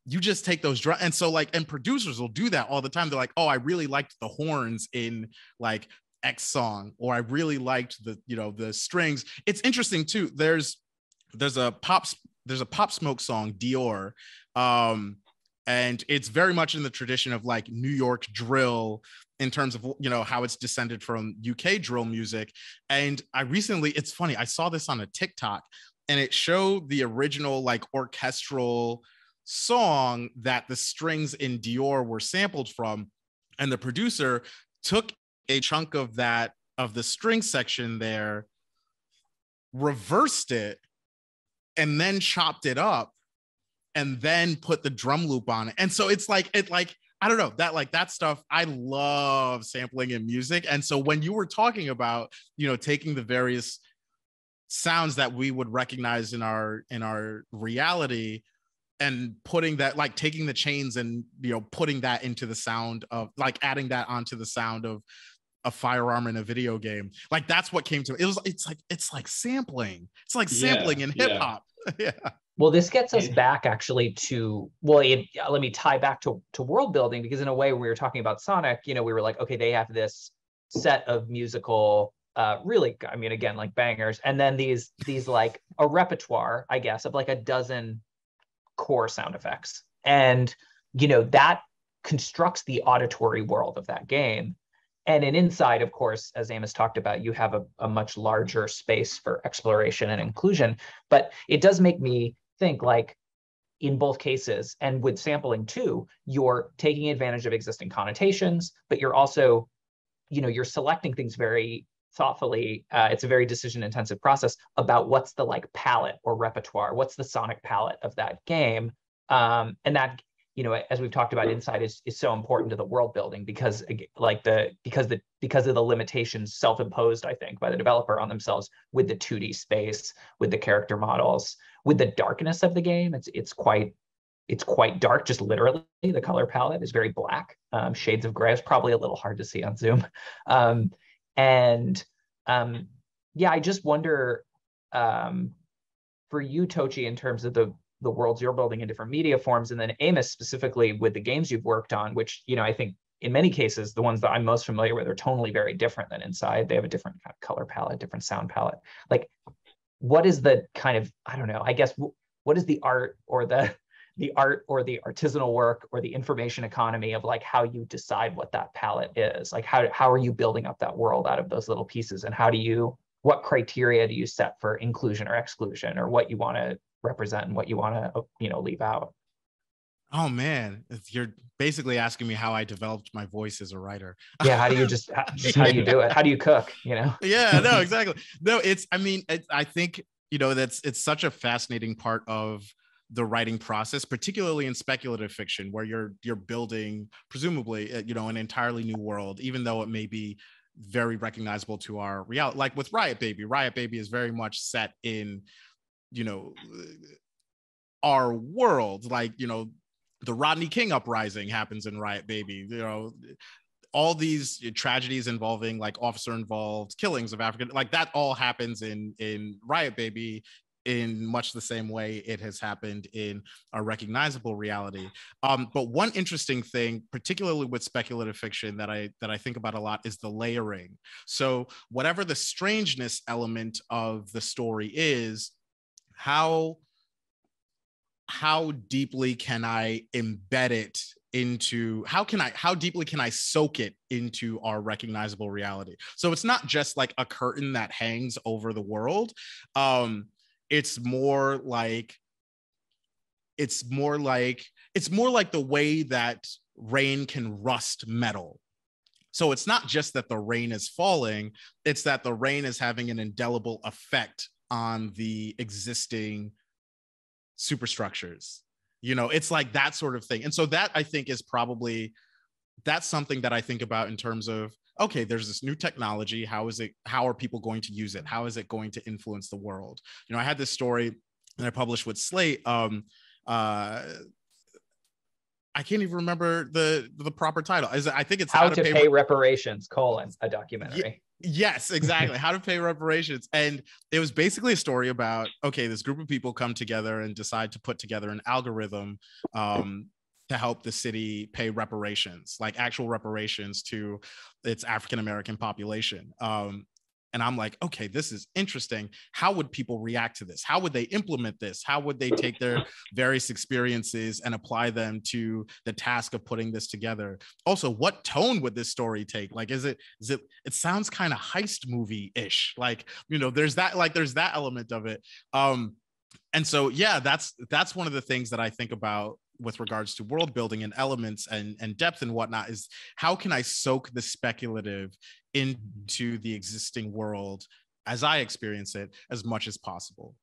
You just take those drums. And so like, and producers will do that all the time. They're like, oh, I really liked the horns in like X song, or I really liked the, you know, the strings. It's interesting too. There's a Pop Smoke song, Dior. And it's very much in the tradition of like New York drill in terms of, you know, how it's descended from UK drill music. And it's funny, I saw this on a TikTok and it showed the original like orchestral song that the strings in Dior were sampled from. And the producer took a chunk of that, of the string section there, reversed it, and then chopped it up and then put the drum loop on it. And so it's like, I don't know, that like that stuff, I love sampling in music. And so when you were talking about, you know, taking the various sounds that we would recognize in our reality and putting that, like taking the chains and, you know, putting that into the sound of, like adding that onto the sound of a firearm in a video game, like that's what came to me. It's like sampling. It's like sampling in hip hop. Yeah. Well, this gets us back actually to, well, let me tie back to world building, because in a way we were talking about Sonic, you know, we were like, okay, they have this set of musical, really, I mean, again, like bangers. And then these like a repertoire, I guess, of like a dozen core sound effects. And, you know, that constructs the auditory world of that game. And in inside, of course, as Amos talked about, you have a much larger space for exploration and inclusion. But it does make me think, like, in both cases, and with sampling too, you're taking advantage of existing connotations, but you're also, you know, you're selecting things very thoughtfully. It's a very decision-intensive process about what's the like palette or repertoire, what's the sonic palette of that game, and that, you know, as we've talked about, inside is so important to the world building because of the limitations self-imposed, I think, by the developer on themselves with the 2D space, with the character models, with the darkness of the game. It's quite dark, just literally. The color palette is very black. Shades of gray is probably a little hard to see on Zoom. Yeah, I just wonder, for you, Tochi, in terms of the worlds you're building in different media forms, and then Amos specifically with the games you've worked on, which, you know, I think in many cases, the ones that I'm most familiar with are tonally very different than inside. They have a different kind of color palette, different sound palette. Like, what is the kind of, I don't know, I guess, what is the art or the artisanal work or the information economy of like how you decide what that palette is? Like, how are you building up that world out of those little pieces? And what criteria do you set for inclusion or exclusion, or what you want to represent and what you want to, you know, leave out? Oh man, you're basically asking me how I developed my voice as a writer. Yeah, how do you how do you do it? How do you cook, you know? Yeah, no, exactly. No, I think, you know, it's such a fascinating part of the writing process, particularly in speculative fiction, where you're building presumably, you know, an entirely new world, even though it may be very recognizable to our reality. Like with Riot Baby is very much set in, you know, our world. Like, you know, the Rodney King uprising happens in Riot Baby, you know, all these tragedies involving like officer involved killings of African, like that all happens in Riot Baby in much the same way it has happened in a recognizable reality. But one interesting thing, particularly with speculative fiction, that I think about a lot is the layering. So whatever the strangeness element of the story is, how how deeply can I embed it into, how deeply can I soak it into our recognizable reality? So it's not just like a curtain that hangs over the world. It's more like the way that rain can rust metal. So it's not just that the rain is falling, it's that the rain is having an indelible effect on the existing superstructures. You know, it's like that sort of thing. And so that, I think, is probably, that's something that I think about in terms of, okay, there's this new technology. How are people going to use it? How is it going to influence the world? You know, I had this story that I published with Slate. I can't even remember the proper title. I think it's How to Pay Reparations, a documentary. Yes, exactly. How to Pay Reparations. And it was basically a story about, okay, this group of people come together and decide to put together an algorithm to help the city pay reparations, like actual reparations to its African-American population. And I'm like, okay, this is interesting. How would people react to this? How would they implement this? How would they take their various experiences and apply them to the task of putting this together? Also, what tone would this story take? Like, it sounds kind of heist movie-ish. Like, you know, there's that element of it. And so, yeah, that's one of the things that I think about with regards to world building and elements and depth and whatnot, is how can I soak the speculative into the existing world as I experience it as much as possible.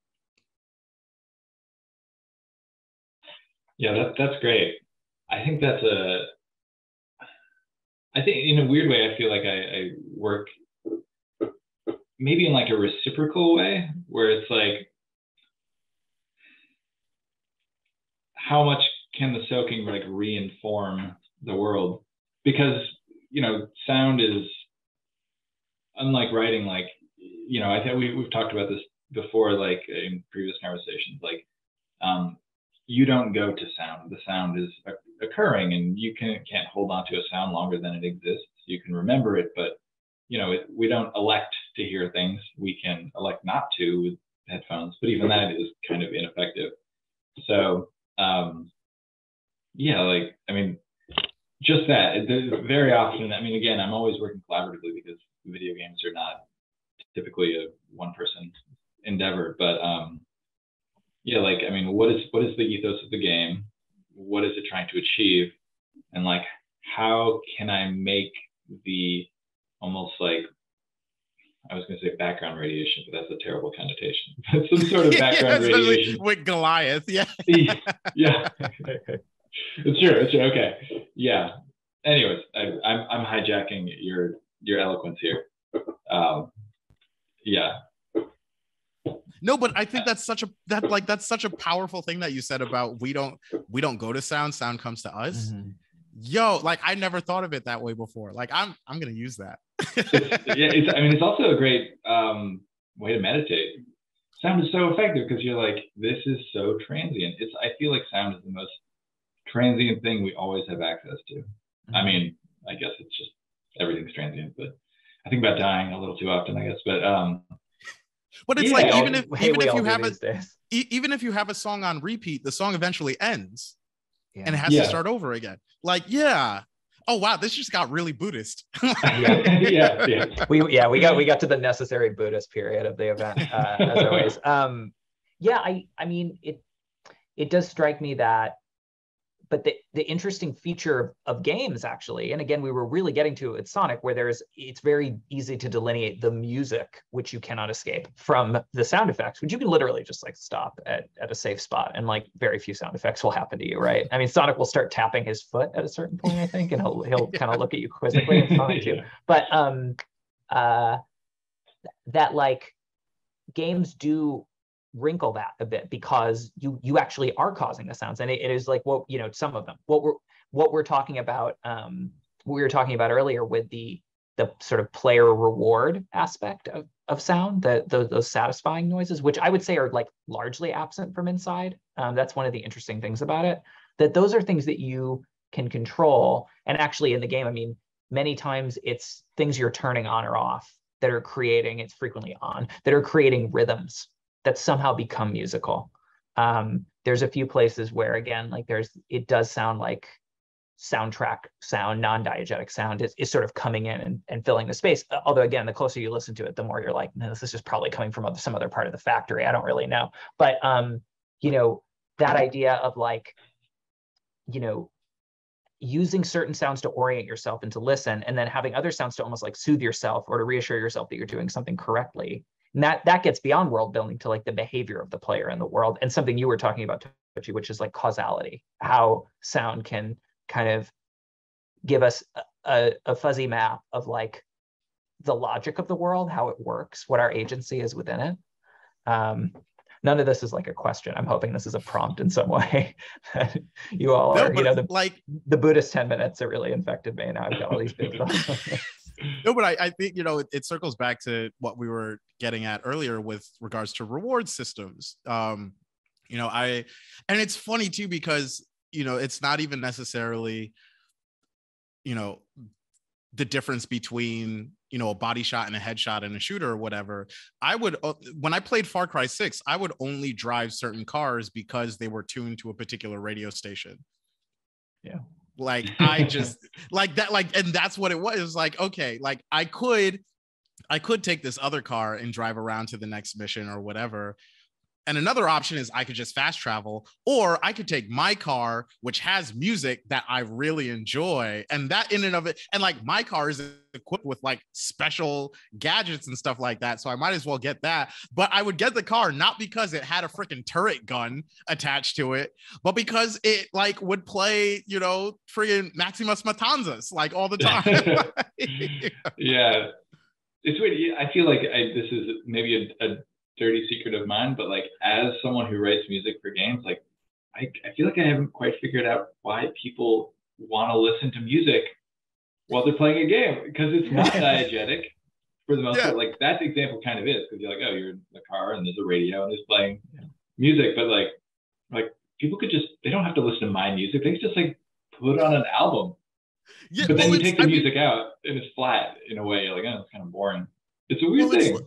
Yeah, that's great. I think in a weird way, I feel like I work maybe in like a reciprocal way, where it's like, how much can the soaking like re-inform the world? Because, you know, sound is, unlike writing, like, you know, I think we've talked about this before, like in previous conversations, like, you don't go to sound. The sound is occurring, and you can't hold on to a sound longer than it exists. You can remember it, but, you know, we don't elect to hear things. We can elect not to with headphones, but even that is kind of ineffective. So, yeah, like, I mean, just that, very often, I mean, again, I'm always working collaboratively because video games are not typically a one-person endeavor, but yeah, like, I mean, what is the ethos of the game? What is it trying to achieve? And like, how can I make the almost like, I was going to say background radiation, but that's a terrible connotation. But some sort of background radiation with Goliath, yeah. Yeah. It's true. Okay. Yeah. Anyways, I'm hijacking your eloquence here. Yeah. No, but I think that's such a powerful thing that you said about we don't go to sound comes to us. Mm-hmm. Yo, like, I never thought of it that way before. Like, I'm gonna use that. It's also a great way to meditate. Sound is so effective because you're like, this is so transient. I feel like sound is the most transient thing we always have access to. Mm-hmm. I mean, I guess it's just everything's transient, but I think about dying a little too often, I guess. But it's like, even if you have a song on repeat, the song eventually ends, and it has to start over again. Like, yeah. Oh wow, this just got really Buddhist. Yeah. We got to the necessary Buddhist period of the event, as always. I mean, it does strike me that, but the interesting feature of games, actually, and again, we were really getting to it, Sonic, where it's very easy to delineate the music, which you cannot escape, from the sound effects, which you can literally just like stop at a safe spot, and like very few sound effects will happen to you, right? I mean, Sonic will start tapping his foot at a certain point, I think, and he'll kind of look at you quizzically, and Sonic too. But that like games do wrinkle that a bit, because you actually are causing the sounds, and it is like, well, you know, some of them, what we're talking about, we were talking about earlier with the sort of player reward aspect of sound, those satisfying noises, which I would say are like largely absent from Inside. That's one of the interesting things about it, that those are things that you can control. And actually in the game, I mean, many times it's things you're turning on or off that are creating, it's frequently on, that are creating rhythms that somehow become musical. There's a few places where, again, like it does sound like soundtrack sound, non-diegetic sound is sort of coming in and filling the space. Although, again, the closer you listen to it, the more you're like, no, this is just probably coming from some other part of the factory. I don't really know. But, you know, that idea of like, you know, using certain sounds to orient yourself and to listen, and then having other sounds to almost like soothe yourself or to reassure yourself that you're doing something correctly. And that gets beyond world building to like the behavior of the player in the world, and something you were talking about, Tochi, which is like causality, how sound can kind of give us a fuzzy map of like the logic of the world, how it works, what our agency is within it. None of this is like a question. I'm hoping this is a prompt in some way. You all are, the Buddhist 10 minutes that really infected me. Now I've got all these big thoughts on this. No, but I think, it circles back to what we were getting at earlier with regards to reward systems. And it's funny too, because, it's not even necessarily, the difference between, a body shot and a headshot and a shooter or whatever. When I played Far Cry 6, I would only drive certain cars because they were tuned to a particular radio station. Yeah. Like, I just like that, and that's what it was. It was like, okay, like I could take this other car and drive around to the next mission or whatever. And another option is I could just fast travel, or I could take my car, which has music that I really enjoy. And that in and of it, and like my car is equipped with like special gadgets and stuff like that. So I might as well get that. But I would get the car not because it had a freaking turret gun attached to it, but because it like would play, freaking Maximus Matanzas like all the time. Yeah. It's weird. I feel like this is maybe a dirty secret of mine, but like as someone who writes music for games, like I feel like I haven't quite figured out why people want to listen to music while they're playing a game, because it's not diegetic for the most part. Like that example kind of is, because you're like, oh, you're in the car and there's a radio and it's playing music, but like people could just, they don't have to listen to my music, they could just like put on an album. But then you take the music out and it's flat in a way. You're like, oh, it's kind of boring. It's a weird thing.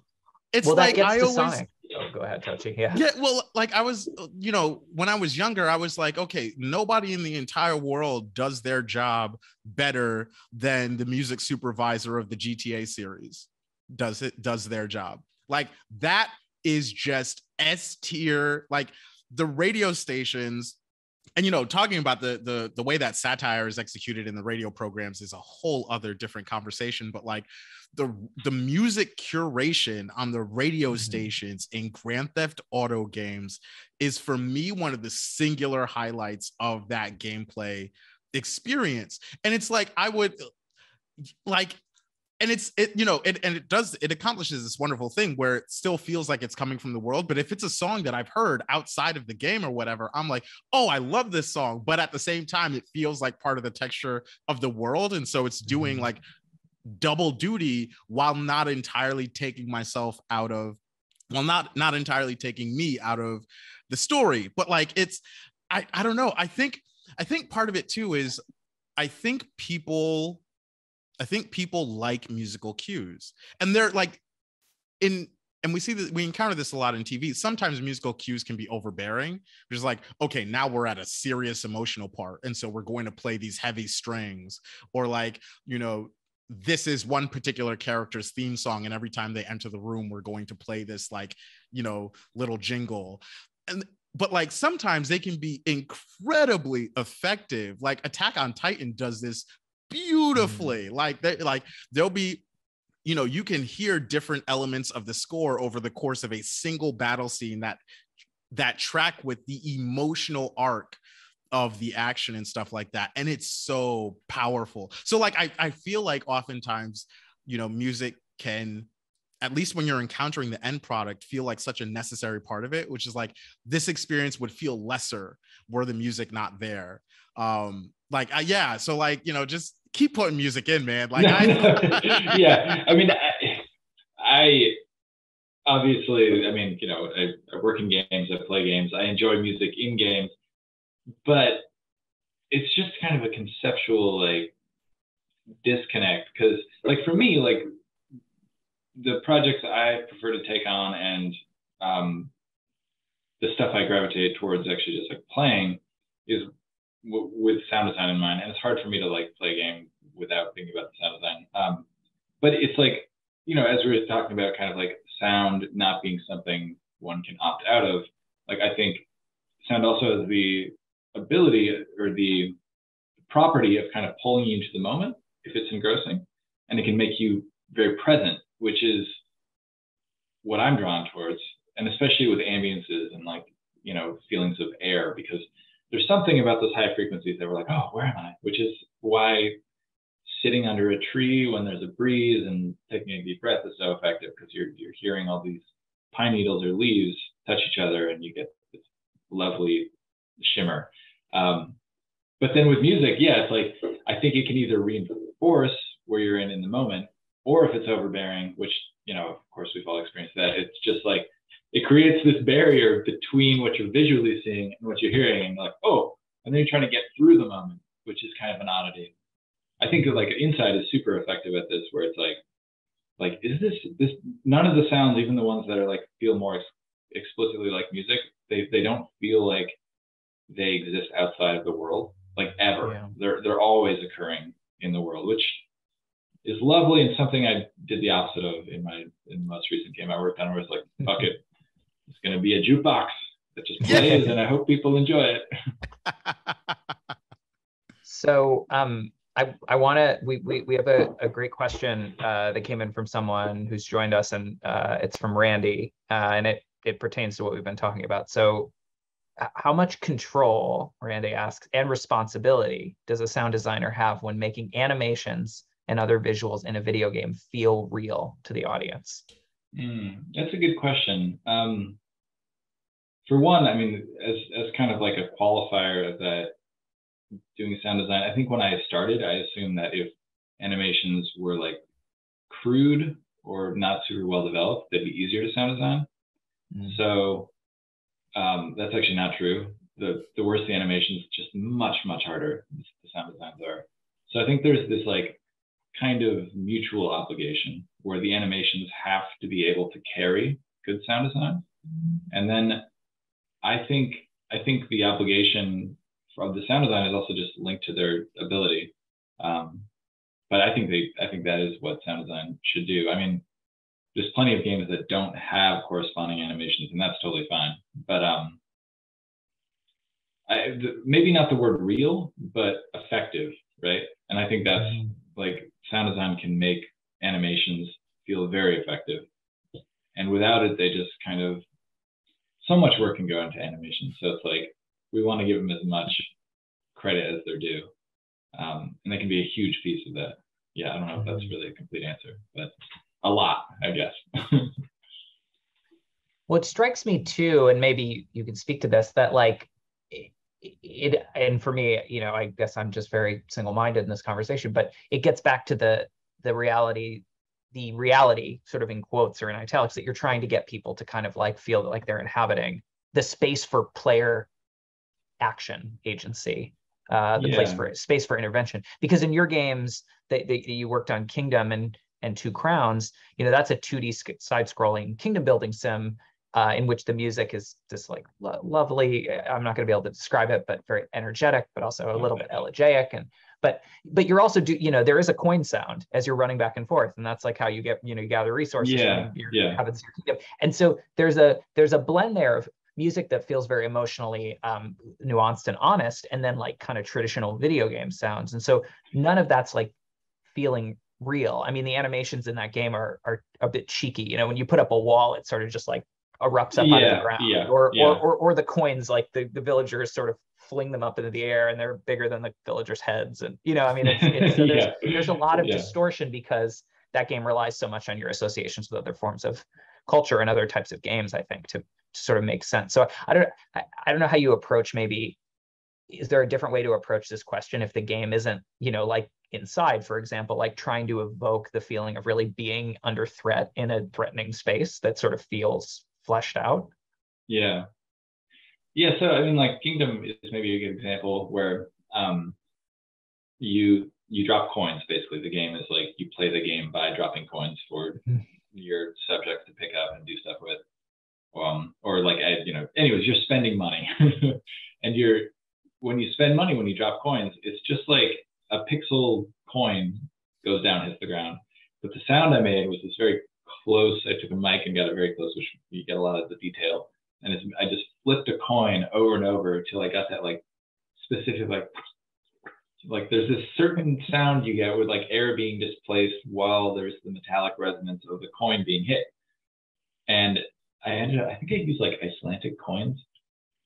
It's like I always Sonic. Oh, go ahead, Tochi. Yeah. Well, like I was, when I was younger, I was like, okay, nobody in the entire world does their job better than the music supervisor of the GTA series does their job. Like that is just S tier. Like the radio stations. And talking about the way that satire is executed in the radio programs is a whole other different conversation. But like the music curation on the radio stations in Grand Theft Auto games is, for me, one of the singular highlights of that gameplay experience. And it's like I would like. And it accomplishes this wonderful thing where it still feels like it's coming from the world. But if it's a song that I've heard outside of the game or whatever, I'm like, oh, I love this song. But at the same time, it feels like part of the texture of the world. And so it's doing like double duty while not entirely taking myself out of, not entirely taking me out of the story. But like, I don't know. I think part of it too is I think people like musical cues, and they're like and we encounter this a lot in TV. Sometimes musical cues can be overbearing, which is like, okay, now we're at a serious emotional part, and so we're going to play these heavy strings, or like, this is one particular character's theme song, and every time they enter the room, we're going to play this like, little jingle. But like sometimes they can be incredibly effective. Like Attack on Titan does this beautifully. Like there'll be, you can hear different elements of the score over the course of a single battle scene that track with the emotional arc of the action and stuff like that. And it's so powerful. So like I feel like oftentimes, music can, at least when you're encountering the end product, feel like such a necessary part of it, which is like this experience would feel lesser were the music not there. So like, just keep putting music in, man. Like yeah, I mean, I obviously, I work in games, I play games, I enjoy music in games, but it's just kind of a conceptual like disconnect, because like for me, like the projects I prefer to take on and the stuff I gravitate towards actually just like playing is with sound design in mind. And it's hard for me to like play a game without thinking about the sound design. But it's like, you know, as we were talking about kind of like sound not being something one can opt out of, like I think sound also has the ability or the property of kind of pulling you into the moment if it's engrossing, and it can make you very present, which is what I'm drawn towards, and especially with ambiances and like, you know, feelings of air, because there's something about those high frequencies that we're like, oh, where am I? Which is why sitting under a tree when there's a breeze and taking a deep breath is so effective, because you're hearing all these pine needles or leaves touch each other and you get this lovely shimmer. But then with music, yeah, it's like, I think it can either reinforce where you're in the moment, or if it's overbearing, which, you know, of course we've all experienced that, it's just like, it creates this barrier between what you're visually seeing and what you're hearing, and like, oh, and then you're trying to get through the moment, which is kind of an oddity. I think that like Insight is super effective at this, where it's like, is this, none of the sounds, even the ones that are like, feel more explicitly like music, they don't feel like they exist outside of the world, like ever. Yeah. They're always occurring in the world, which is lovely, and something I did the opposite of in the most recent game I worked on, where it's like, fuck it, it's going to be a jukebox that just plays, and I hope people enjoy it. So I want to, we have a great question that came in from someone who's joined us, and it's from Randy, and it pertains to what we've been talking about. So how much control, Randy asks, and responsibility does a sound designer have when making animations and other visuals in a video game feel real to the audience? That's a good question. For one, I mean, as kind of like a qualifier of that, doing sound design, I think when I started, I assumed that if animations were like crude or not super well developed, they'd be easier to sound design. So that's actually not true. The worse the animations, just much harder the sound designs are. So I think there's this like kind of mutual obligation where the animations have to be able to carry good sound design. And then I think the obligation of the sound design is also just linked to their ability. But I think that is what sound design should do. I mean, there's plenty of games that don't have corresponding animations, and that's totally fine. But maybe not the word real, but effective, right? And I think that's like, sound design can make animations feel very effective. And without it, they just kind of, so much work can go into animations. So it's like, we want to give them as much credit as they're due. And that can be a huge piece of that. Yeah, I don't know if that's really a complete answer, but a lot, I guess. Well, it strikes me too, and maybe you can speak to this, that like it, and for me, you know, I guess I'm just very single-minded in this conversation, but it gets back to the reality sort of in quotes or in italics, that you're trying to get people to kind of like feel like they're inhabiting the space for player action agency, space for intervention. Because in your games that you worked on, Kingdom and Two Crowns, you know, that's a 2D side-scrolling kingdom building sim in which the music is just like lovely. I'm not going to be able to describe it, but very energetic, but also a little bit elegiac. And but you're also there is a coin sound as you're running back and forth, and that's like how you get, you gather resources. Yeah. Habits in your kingdom. And so there's a blend there of music that feels very emotionally nuanced and honest, and then like kind of traditional video game sounds. And so none of that's like feeling real. I mean, the animations in that game are a bit cheeky. When you put up a wall, it sort of just like erupts up out of the ground, or the coins, like the villagers sort of fling them up into the air, and they're bigger than the villagers' heads. And I mean, there's a lot of distortion, because that game relies so much on your associations with other forms of culture and other types of games, I think, to sort of make sense. So I don't know how you approach, maybe, is there a different way to approach this question if the game isn't, like Inside, for example, like trying to evoke the feeling of really being under threat in a threatening space that sort of feels fleshed out? Yeah. So I mean, like Kingdom is maybe a good example where you drop coins. Basically, the game is like, you play the game by dropping coins for your subjects to pick up and do stuff with. or like, anyways, you're spending money and when you spend money, when you drop coins, it's just like a pixel coin goes down, hits the ground. But the sound I made was this very close. I took a mic and got it very close, which you get a lot of the detail. And I just flipped a coin over and over till I got that like specific, like there's this certain sound you get with like air being displaced while there's the metallic resonance of the coin being hit. And I think I used like Icelandic coins.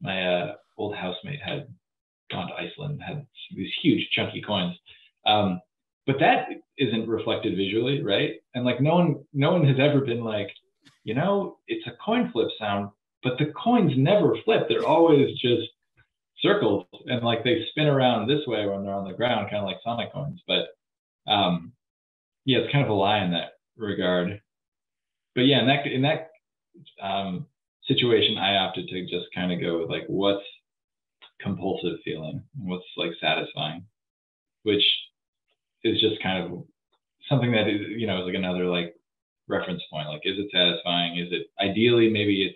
My old housemate had gone to Iceland, had these huge chunky coins. But that isn't reflected visually, right? And like no one has ever been like, it's a coin flip sound, but the coins never flip. They're always just circles, and like they spin around this way when they're on the ground, kind of like sonic coins. But yeah, it's kind of a lie in that regard. But yeah, in that situation, I opted to just kind of go with like what's compulsive feeling, what's like satisfying, which is just kind of something that is, is like another like reference point. Like, is it satisfying? Is it ideally maybe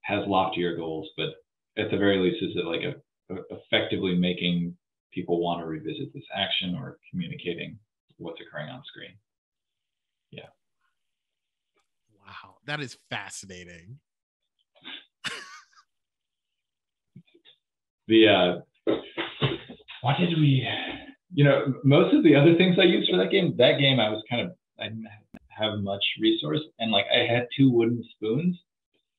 has loftier goals, but at the very least, is it like effectively making people want to revisit this action or communicating what's occurring on screen? Yeah. Wow, that is fascinating. What did we? Most of the other things I used for that game I didn't have much resource, and like I had 2 wooden spoons,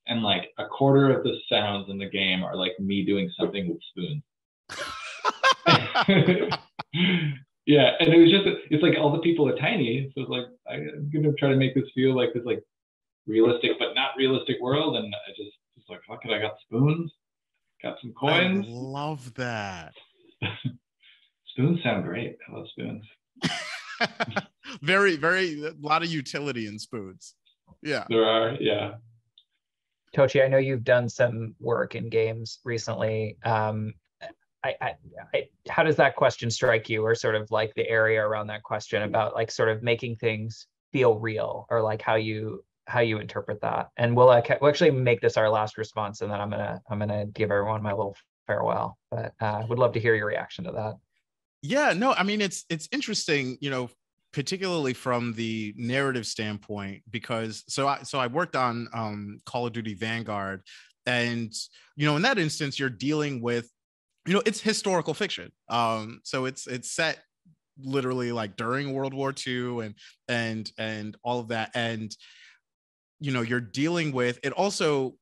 and like a quarter of the sounds in the game are like me doing something with spoons. Yeah, and it's like all the people are tiny, so it's like I'm gonna try to make this feel like this like realistic but not realistic world, and I just like, fuck it, I got spoons, got some coins. I love that. Spoons sound great. I love spoons. Very, very, a lot of utility in spoons. Yeah. There are, yeah. Tochi, I know you've done some work in games recently. How does that question strike you, or sort of like the area around that question about like sort of making things feel real, or like how you interpret that? And we'll actually make this our last response, and then I'm gonna give everyone my little farewell. But would love to hear your reaction to that. Yeah, no, I mean, it's interesting, particularly from the narrative standpoint, because so I worked on Call of Duty Vanguard, and in that instance you're dealing with it's historical fiction, so it's set literally like during World War II and all of that, and you're dealing with it also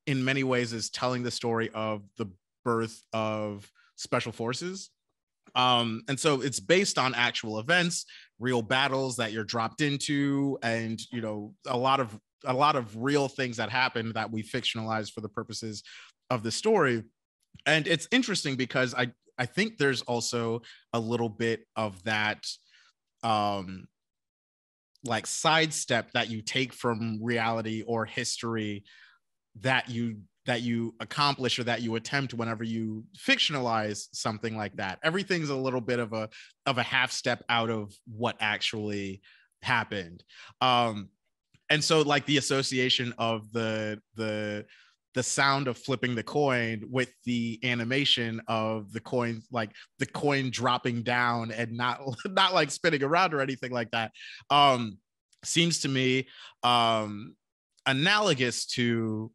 in many ways is telling the story of the birth of special forces. And so it's based on actual events, real battles that you're dropped into, and a lot of real things that happen that we fictionalize for the purposes of the story. And it's interesting because I think there's also a little bit of that like sidestep that you take from reality or history that you accomplish or that you attempt whenever you fictionalize something like that. Everything's a little bit of a half step out of what actually happened. And so like the association of the sound of flipping the coin with the animation of the coin, like the coin dropping down and not like spinning around or anything like that, seems to me analogous to,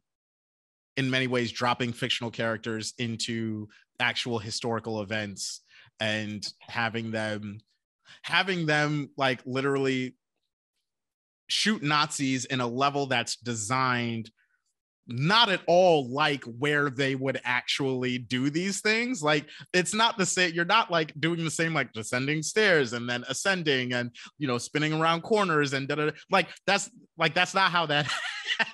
in many ways, dropping fictional characters into actual historical events and having them like literally shoot Nazis in a level that's designed not at all like where they would actually do these things. Like it's not the same. You're not like doing the same, like descending stairs and then ascending and spinning around corners and like that's not how that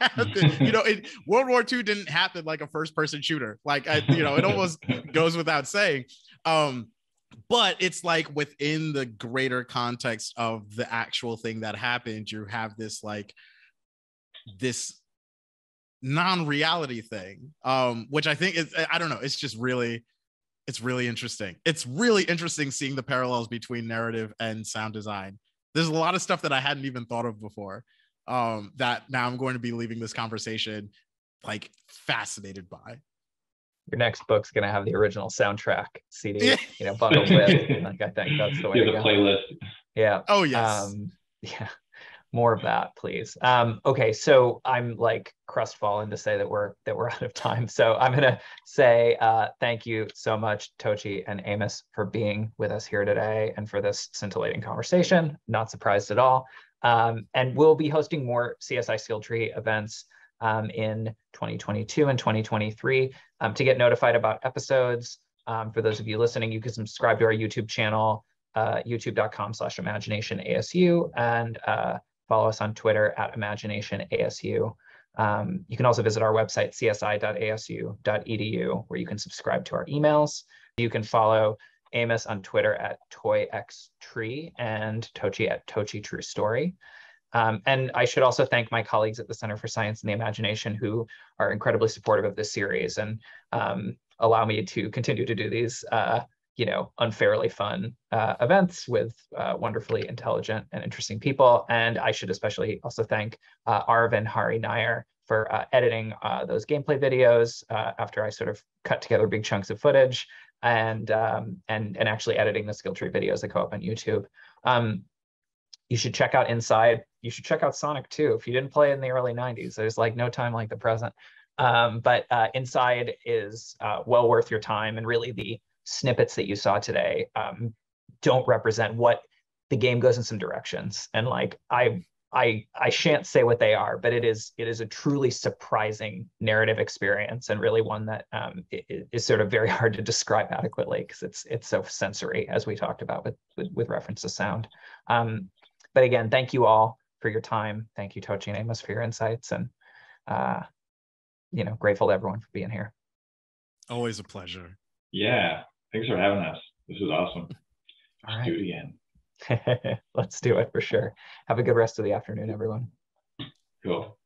happened. World War II didn't happen like a first-person shooter. Like it almost goes without saying. But it's like within the greater context of the actual thing that happened, you have this like this non-reality thing, which I think is, I don't know, it's really interesting. It's really interesting seeing the parallels between narrative and sound design. There's a lot of stuff that I hadn't even thought of before. that now I'm going to be leaving this conversation like fascinated by. Your next book's gonna have the original soundtrack CD, bundled with. Like, I think that's the way to the go. playlist. Yeah. Oh yes. Yeah. More of that, please. Okay, so I'm like crestfallen to say that we're out of time. So I'm gonna say thank you so much, Tochi and Amos, for being with us here today and for this scintillating conversation. Not surprised at all. And we'll be hosting more CSI Skill Tree events in 2022 and 2023. To get notified about episodes, for those of you listening, you can subscribe to our YouTube channel, youtube.com/imaginationasu, and follow us on Twitter at imaginationasu. You can also visit our website, csi.asu.edu, where you can subscribe to our emails. You can follow Amos on Twitter at toyxtree and Tochi at Tochi True Story. And I should also thank my colleagues at the Center for Science and the Imagination, who are incredibly supportive of this series and allow me to continue to do these unfairly fun events with wonderfully intelligent and interesting people. And I should especially also thank Arvin Hari Nair for editing those gameplay videos after I sort of cut together big chunks of footage and actually editing the skill tree videos that go up on YouTube. You should check out Inside. You should check out Sonic too. If you didn't play it in the early 90s, there's like no time like the present. But Inside is well worth your time, and really the snippets that you saw today don't represent what the game goes in some directions. And like I shan't say what they are, but it is a truly surprising narrative experience, and really one that is sort of very hard to describe adequately because it's so sensory, as we talked about with reference to sound. But again, thank you all for your time. Thank you, Tochi and Amos, for your insights, and grateful to everyone for being here. Always a pleasure. Yeah, thanks for having us. This was awesome. All Let's do it again. Let's do it for sure. Have a good rest of the afternoon, everyone. Cool.